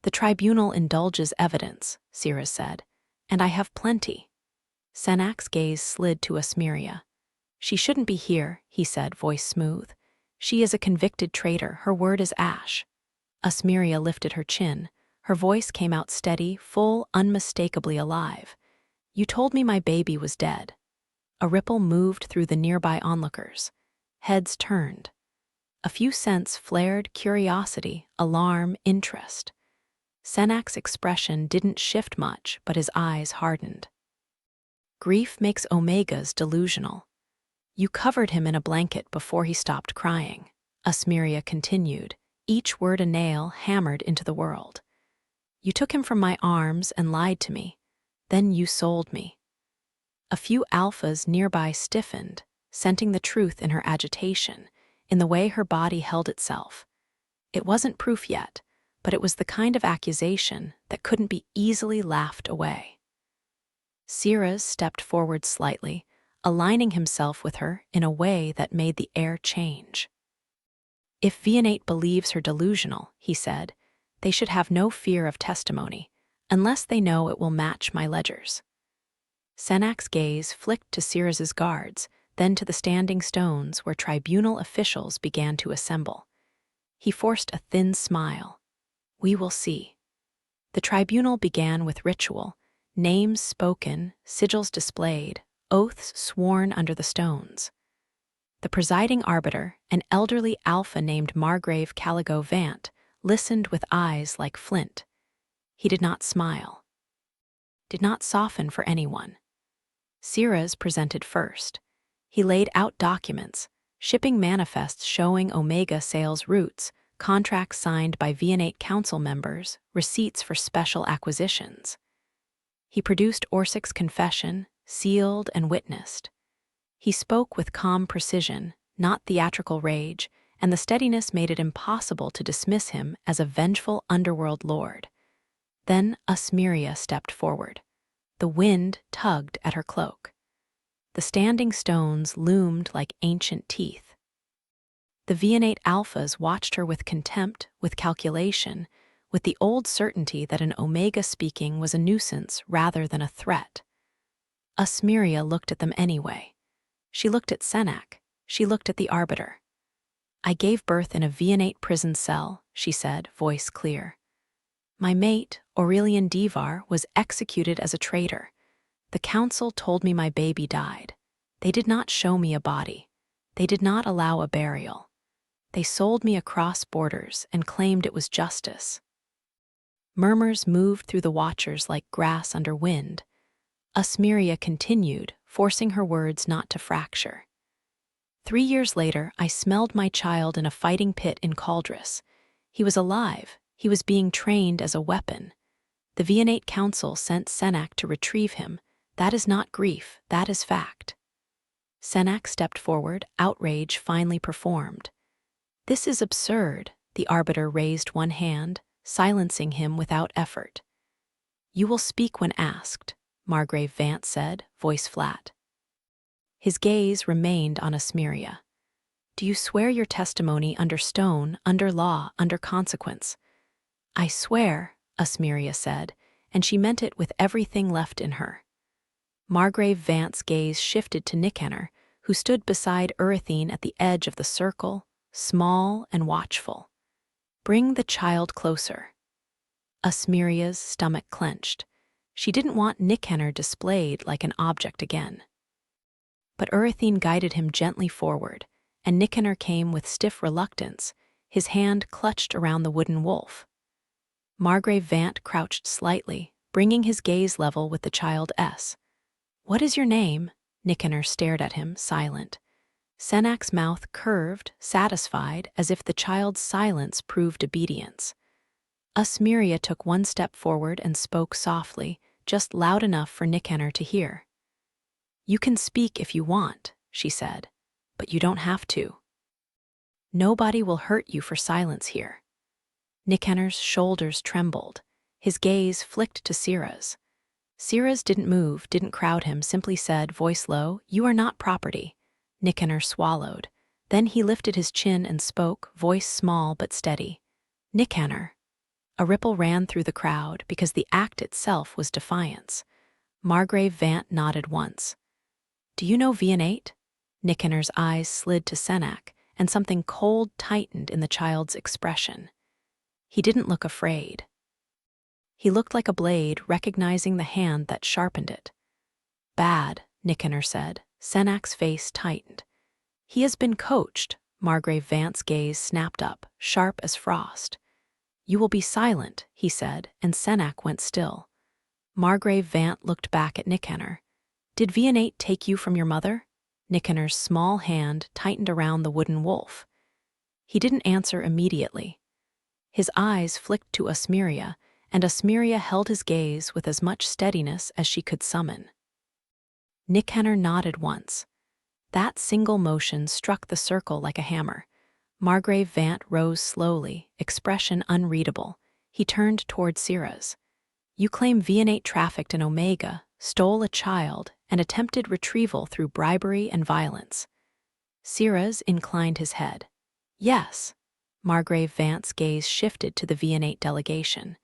"The tribunal indulges evidence," Sira said, "and I have plenty." Senak's gaze slid to Asmiria. "She shouldn't be here," he said, voice smooth. She is a convicted traitor. Her word is ash. Asmiria lifted her chin. Her voice came out steady, full, unmistakably alive. You told me my baby was dead. A ripple moved through the nearby onlookers. Heads turned. A few scents flared curiosity, alarm, interest. Senak's expression didn't shift much, but his eyes hardened. Grief makes Omegas delusional. You covered him in a blanket before he stopped crying. Asmiria continued, each word a nail hammered into the world. You took him from my arms and lied to me. Then you sold me. A few alphas nearby stiffened, scenting the truth in her agitation, in the way her body held itself. It wasn't proof yet, but it was the kind of accusation that couldn't be easily laughed away. Siraz stepped forward slightly, aligning himself with her in a way that made the air change. If Vianate believes her delusional, he said, they should have no fear of testimony, unless they know it will match my ledgers. Senak's gaze flicked to Siraz's guards, then to the standing stones where tribunal officials began to assemble. He forced a thin smile. We will see. The tribunal began with ritual, names spoken, sigils displayed, oaths sworn under the stones. The presiding arbiter, an elderly alpha named Margrave Caligo Vant, listened with eyes like flint. He did not smile, did not soften for anyone. Siraz presented first. He laid out documents, shipping manifests showing Omega sales routes, contracts signed by Vianate council members, receipts for special acquisitions. He produced Orsik's confession, sealed and witnessed. He spoke with calm precision, not theatrical rage, and the steadiness made it impossible to dismiss him as a vengeful underworld lord. Then Asmiria stepped forward. The wind tugged at her cloak. The standing stones loomed like ancient teeth. The Vianate alphas watched her with contempt, with calculation, with the old certainty that an Omega speaking was a nuisance rather than a threat. Asmiria looked at them anyway. She looked at Senak. She looked at the arbiter. I gave birth in a Vianate prison cell, she said, voice clear. My mate, Aurelian Divar, was executed as a traitor. The council told me my baby died. They did not show me a body. They did not allow a burial. They sold me across borders and claimed it was justice. Murmurs moved through the watchers like grass under wind. Asmiria continued, forcing her words not to fracture. 3 years later, I smelled my child in a fighting pit in Caldris. He was alive. He was being trained as a weapon. The Vianate Council sent Senak to retrieve him. That is not grief, that is fact. Senak stepped forward, outrage finally performed. This is absurd, the arbiter raised one hand, silencing him without effort. You will speak when asked, Margrave Vant said, voice flat. His gaze remained on Asmiria. Do you swear your testimony under stone, under law, under consequence? I swear, Asmiria said, and she meant it with everything left in her. Margrave Vant's gaze shifted to Nicanor, who stood beside Urythene at the edge of the circle, small and watchful. Bring the child closer. Asmiria's stomach clenched. She didn't want Nicanor displayed like an object again. But Urythene guided him gently forward, and Nicanor came with stiff reluctance, his hand clutched around the wooden wolf. Margrave Vant crouched slightly, bringing his gaze level with the child's. What is your name? Nicanor stared at him, silent. Senak's mouth curved, satisfied, as if the child's silence proved obedience. Asmiria took one step forward and spoke softly, just loud enough for Nicanor to hear. You can speak if you want, she said, but you don't have to. Nobody will hurt you for silence here. Nicanor's shoulders trembled. His gaze flicked to Siraz. Siraz didn't move, didn't crowd him, simply said, voice low, you are not property. Nicanor swallowed. Then he lifted his chin and spoke, voice small but steady. Nicanor. A ripple ran through the crowd because the act itself was defiance. Margrave Vant nodded once. Do you know Vianate? Nicanor's eyes slid to Senak, and something cold tightened in the child's expression. He didn't look afraid. He looked like a blade recognizing the hand that sharpened it. "Bad," Nicanor said. Senak's face tightened. "He has been coached." Margrave Vance's gaze snapped up, sharp as frost. "You will be silent," he said, and Senak went still. Margrave Vance looked back at Nicanor. "Did Vianate take you from your mother?" Nicanor's small hand tightened around the wooden wolf. He didn't answer immediately. His eyes flicked to Asmiria, and Asmiria held his gaze with as much steadiness as she could summon. Nicanor nodded once. That single motion struck the circle like a hammer. Margrave Vance rose slowly, expression unreadable. He turned toward Siraz. "You claim Vianate trafficked in Omega, stole a child, and attempted retrieval through bribery and violence." Siraz inclined his head. "Yes." Margrave Vance's gaze shifted to the Vianate delegation.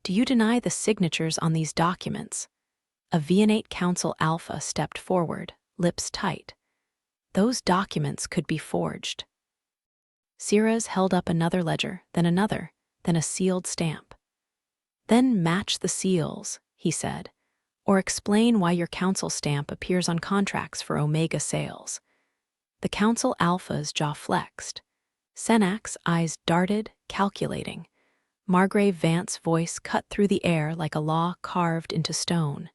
"Do you deny the signatures on these documents?" A Vianate Council Alpha stepped forward, lips tight. "Those documents could be forged." Siraz held up another ledger, then another, then a sealed stamp. "Then match the seals," he said, "or explain why your council stamp appears on contracts for Omega sales." The Council Alpha's jaw flexed. Senak's eyes darted, calculating. Margrave Vance's voice cut through the air like a law carved into stone.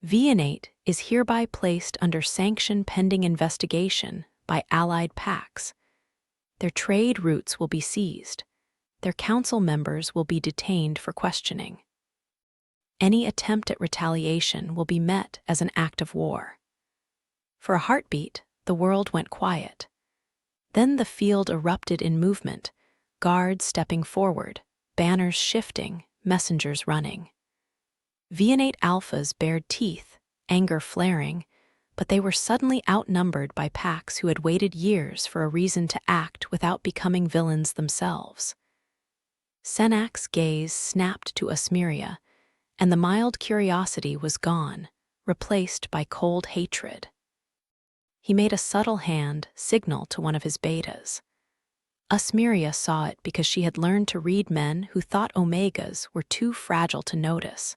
"Vianate is hereby placed under sanction pending investigation by allied pacts. Their trade routes will be seized. Their council members will be detained for questioning. Any attempt at retaliation will be met as an act of war." For a heartbeat, the world went quiet. Then the field erupted in movement, guards stepping forward, banners shifting, messengers running. Vianate Alphas bared teeth, anger flaring, but they were suddenly outnumbered by packs who had waited years for a reason to act without becoming villains themselves. Senak's gaze snapped to Asmiria, and the mild curiosity was gone, replaced by cold hatred. He made a subtle hand signal to one of his betas. Asmiria saw it because she had learned to read men who thought Omegas were too fragile to notice.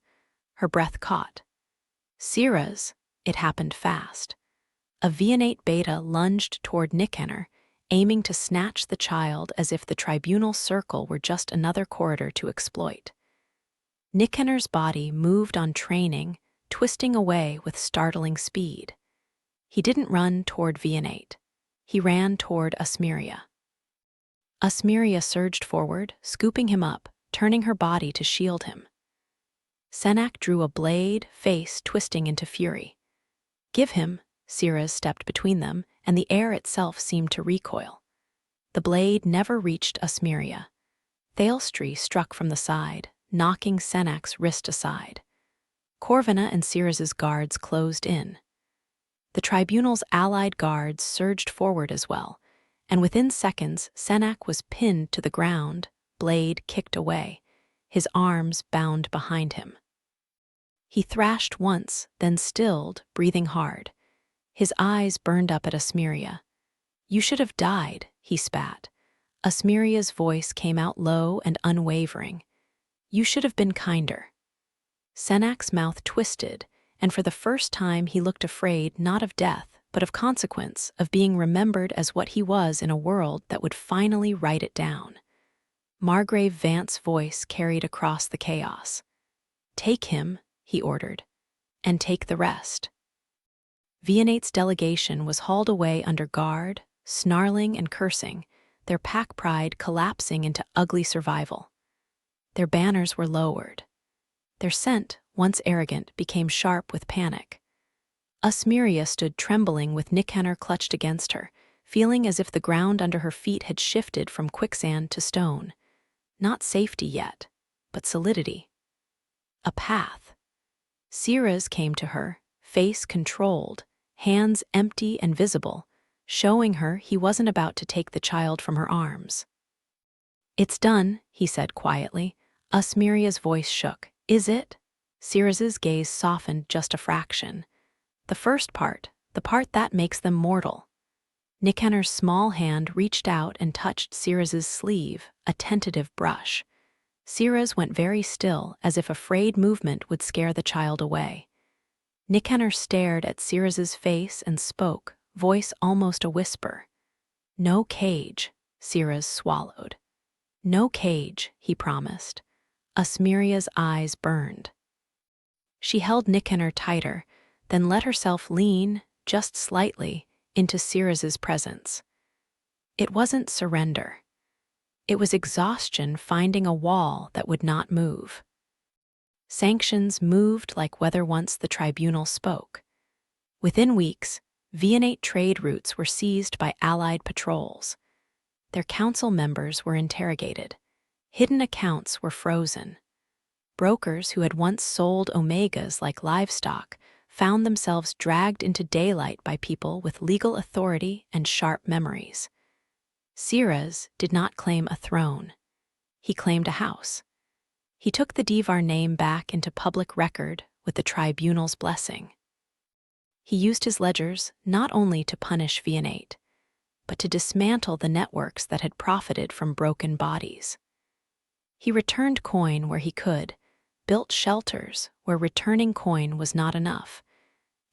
Her breath caught. "Siraz," it happened fast. A Vianate beta lunged toward Nicanor, aiming to snatch the child as if the tribunal circle were just another corridor to exploit. Nicanor's body moved on training, twisting away with startling speed. He didn't run toward Vianate. He ran toward Asmiria. Asmiria surged forward, scooping him up, turning her body to shield him. Senak drew a blade, face twisting into fury. "Give him." Siraz stepped between them, and the air itself seemed to recoil. The blade never reached Asmiria. Thalestri struck from the side, knocking Senak's wrist aside. Corvina and Siraz's guards closed in. The tribunal's allied guards surged forward as well, and within seconds Senak was pinned to the ground, blade kicked away, his arms bound behind him. He thrashed once, then stilled, breathing hard. His eyes burned up at Asmiria. "You should have died," he spat. Asmiria's voice came out low and unwavering. "You should have been kinder." Senak's mouth twisted, and for the first time he looked afraid not of death, but of consequence, of being remembered as what he was in a world that would finally write it down. Margrave Vance's voice carried across the chaos. "Take him," he ordered, "and take the rest." Vianate's delegation was hauled away under guard, snarling and cursing, their pack pride collapsing into ugly survival. Their banners were lowered. Their scent, once arrogant, became sharp with panic. Asmiria stood trembling with Nicanor clutched against her, feeling as if the ground under her feet had shifted from quicksand to stone. Not safety yet, but solidity. A path. Siraz came to her, face controlled, hands empty and visible, showing her he wasn't about to take the child from her arms. "It's done," he said quietly. Asmiria's voice shook. "Is it?" Siraz's gaze softened just a fraction. "The first part, the part that makes them mortal." Nicanor's small hand reached out and touched Siraz's sleeve, a tentative brush. Siraz went very still, as if afraid movement would scare the child away. Nicanor stared at Siraz's face and spoke, voice almost a whisper. "No cage," Siraz swallowed. "No cage," he promised. Asmiria's eyes burned. She held Nicanor tighter, then let herself lean, just slightly, into Siraz's presence. It wasn't surrender. It was exhaustion finding a wall that would not move. Sanctions moved like whether once the tribunal spoke. Within weeks, Viennate trade routes were seized by Allied patrols. Their council members were interrogated. Hidden accounts were frozen. Brokers who had once sold omegas like livestock found themselves dragged into daylight by people with legal authority and sharp memories. Siraz did not claim a throne. He claimed a house. He took the Divar name back into public record with the tribunal's blessing. He used his ledgers not only to punish Viennate, but to dismantle the networks that had profited from broken bodies. He returned coin where he could, built shelters where returning coin was not enough,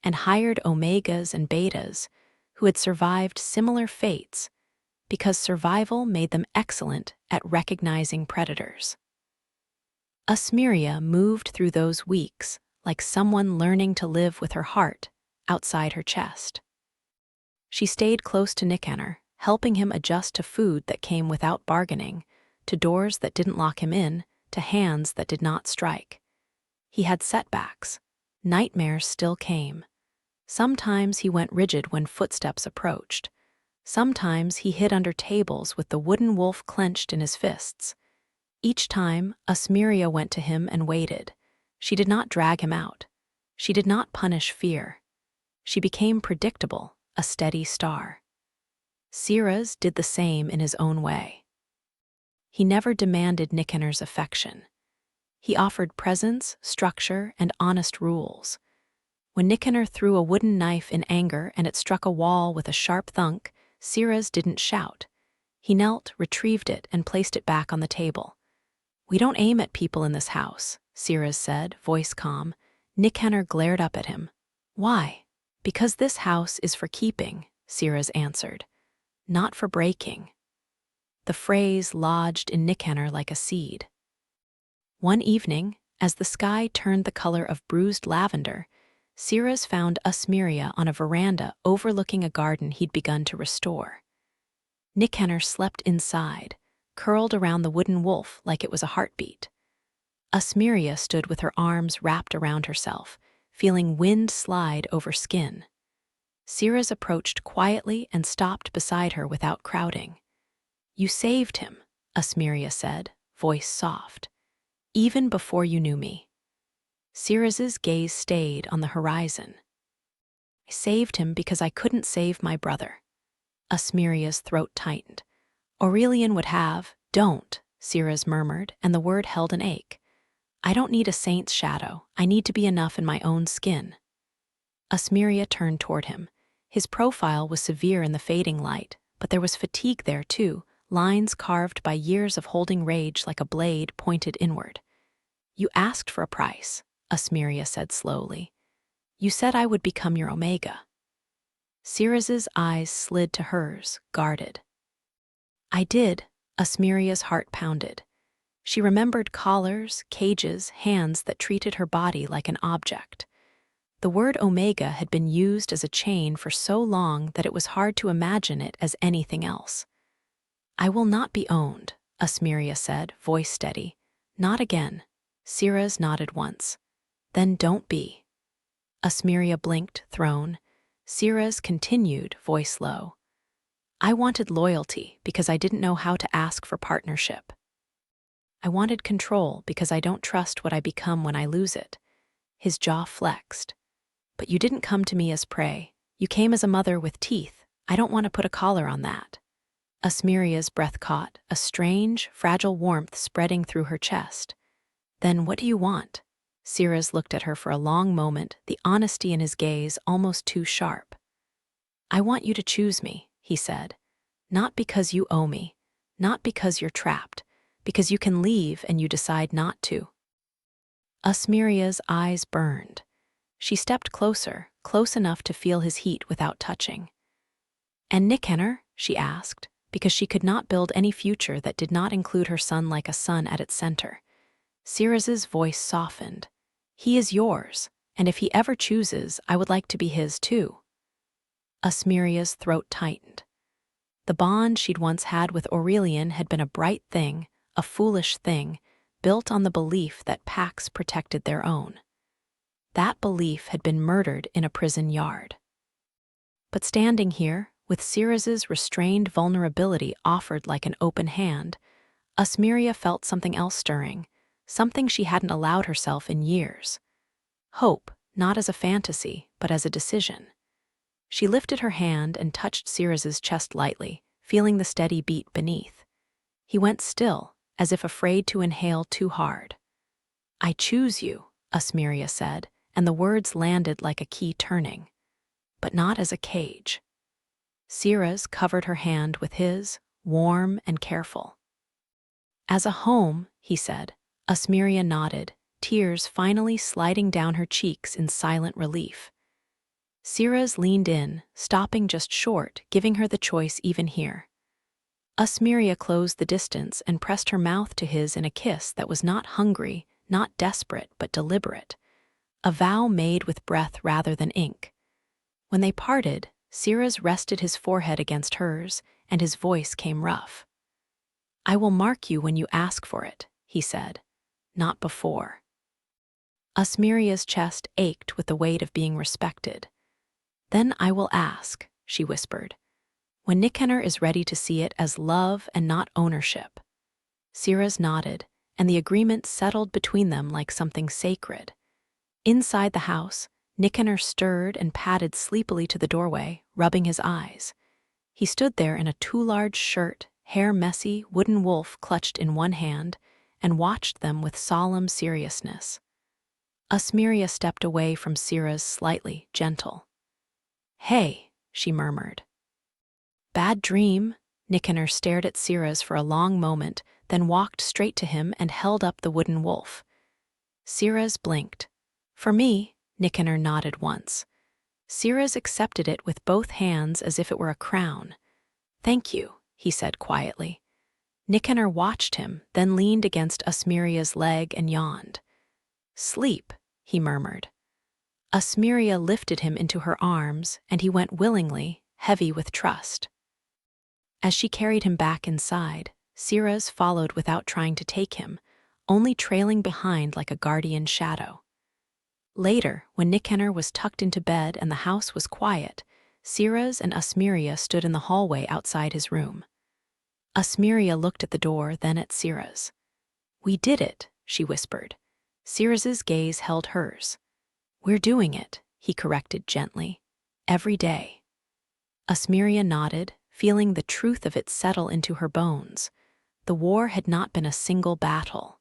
and hired omegas and betas who had survived similar fates because survival made them excellent at recognizing predators. Asmiria moved through those weeks like someone learning to live with her heart outside her chest. She stayed close to Nicanor, helping him adjust to food that came without bargaining, to doors that didn't lock him in, to hands that did not strike. He had setbacks. Nightmares still came. Sometimes he went rigid when footsteps approached. Sometimes he hid under tables with the wooden wolf clenched in his fists. Each time, Asmiria went to him and waited. She did not drag him out. She did not punish fear. She became predictable, a steady star. Siraz did the same in his own way. He never demanded Nicanor's affection. He offered presence, structure, and honest rules. When Nicanor threw a wooden knife in anger and it struck a wall with a sharp thunk, Siraz didn't shout. He knelt, retrieved it, and placed it back on the table. "We don't aim at people in this house," Siraz said, voice calm. Nicanor glared up at him. "Why?" "Because this house is for keeping," Siraz answered. "Not for breaking." The phrase lodged in Nicanor like a seed. One evening, as the sky turned the color of bruised lavender, Siraz found Asmiria on a veranda overlooking a garden he'd begun to restore. Nicanor slept inside, curled around the wooden wolf like it was a heartbeat. Asmiria stood with her arms wrapped around herself, feeling wind slide over skin. Siraz approached quietly and stopped beside her without crowding. "You saved him," Asmiria said, voice soft. "Even before you knew me." Siraz's gaze stayed on the horizon. "I saved him because I couldn't save my brother." Asmiria's throat tightened. "Aurelian would have." "Don't," Siraz murmured, and the word held an ache. "I don't need a saint's shadow. I need to be enough in my own skin." Asmiria turned toward him. His profile was severe in the fading light, but there was fatigue there too, lines carved by years of holding rage like a blade pointed inward. "You asked for a price," Asmiria said slowly. "You said I would become your Omega." Siraz's eyes slid to hers, guarded. "I did," Asmiria's heart pounded. She remembered collars, cages, hands that treated her body like an object. The word Omega had been used as a chain for so long that it was hard to imagine it as anything else. "I will not be owned," Asmiria said, voice steady. "Not again." Siraz nodded once. "Then don't be." Asmiria blinked, thrown. Siraz continued, voice low. "I wanted loyalty because I didn't know how to ask for partnership. I wanted control because I don't trust what I become when I lose it." His jaw flexed. "But you didn't come to me as prey. You came as a mother with teeth. I don't want to put a collar on that." Asmiria's breath caught, a strange, fragile warmth spreading through her chest. "Then what do you want?" Siraz looked at her for a long moment, the honesty in his gaze almost too sharp. "I want you to choose me," he he said. Not because you owe me, not because you're trapped, because you can leave and you decide not to. Asmiria's eyes burned. She stepped closer, close enough to feel his heat without touching. And Nikenner? She asked, because she could not build any future that did not include her son like a sun at its center. Siraz's voice softened. He is yours, and if he ever chooses, I would like to be his too. Asmiria's throat tightened. The bond she'd once had with Aurelian had been a bright thing, a foolish thing, built on the belief that packs protected their own. That belief had been murdered in a prison yard. But standing here, with Siraz's restrained vulnerability offered like an open hand, Asmiria felt something else stirring, something she hadn't allowed herself in years. Hope, not as a fantasy, but as a decision. She lifted her hand and touched Siraz's chest lightly, feeling the steady beat beneath. He went still, as if afraid to inhale too hard. I choose you, Asmiria said, and the words landed like a key turning. But not as a cage. Siraz covered her hand with his, warm and careful. As a home, he said. Asmiria nodded, tears finally sliding down her cheeks in silent relief. Siraz leaned in, stopping just short, giving her the choice even here. Asmiria closed the distance and pressed her mouth to his in a kiss that was not hungry, not desperate, but deliberate. A vow made with breath rather than ink. When they parted, Siraz rested his forehead against hers, and his voice came rough. I will mark you when you ask for it, he said, not before. Asmiria's chest ached with the weight of being respected. Then I will ask, she whispered, when Nikenner is ready to see it as love and not ownership. Siraz nodded, and the agreement settled between them like something sacred. Inside the house, Nikenner stirred and padded sleepily to the doorway, rubbing his eyes. He stood there in a too-large shirt, hair messy, wooden wolf clutched in one hand, and watched them with solemn seriousness. Asmiria stepped away from Siraz slightly, gentle. Hey, she murmured. Bad dream? Nikenner stared at Siraz for a long moment, then walked straight to him and held up the wooden wolf. Siraz blinked. For me, Nikenner nodded once. Siraz accepted it with both hands as if it were a crown. Thank you, he said quietly. Nikenner watched him, then leaned against Asmiria's leg and yawned. Sleep, he murmured. Asmiria lifted him into her arms, and he went willingly, heavy with trust. As she carried him back inside, Siraz followed without trying to take him, only trailing behind like a guardian shadow. Later, when Nikenner was tucked into bed and the house was quiet, Siraz and Asmiria stood in the hallway outside his room. Asmiria looked at the door, then at Siraz. We did it, she whispered. Siraz's gaze held hers. We're doing it, he corrected gently. Every day. Asmiria nodded, feeling the truth of it settle into her bones. The war had not been a single battle.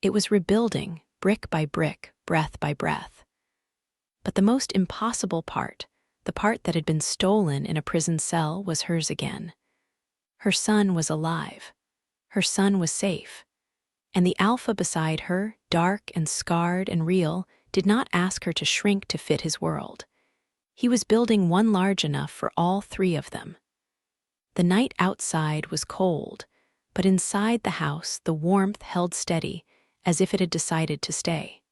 It was rebuilding, brick by brick, breath by breath. But the most impossible part, the part that had been stolen in a prison cell, was hers again. Her son was alive. Her son was safe. And the alpha beside her, dark and scarred and real, did not ask her to shrink to fit his world. He was building one large enough for all three of them. The night outside was cold, but inside the house the warmth held steady, as if it had decided to stay.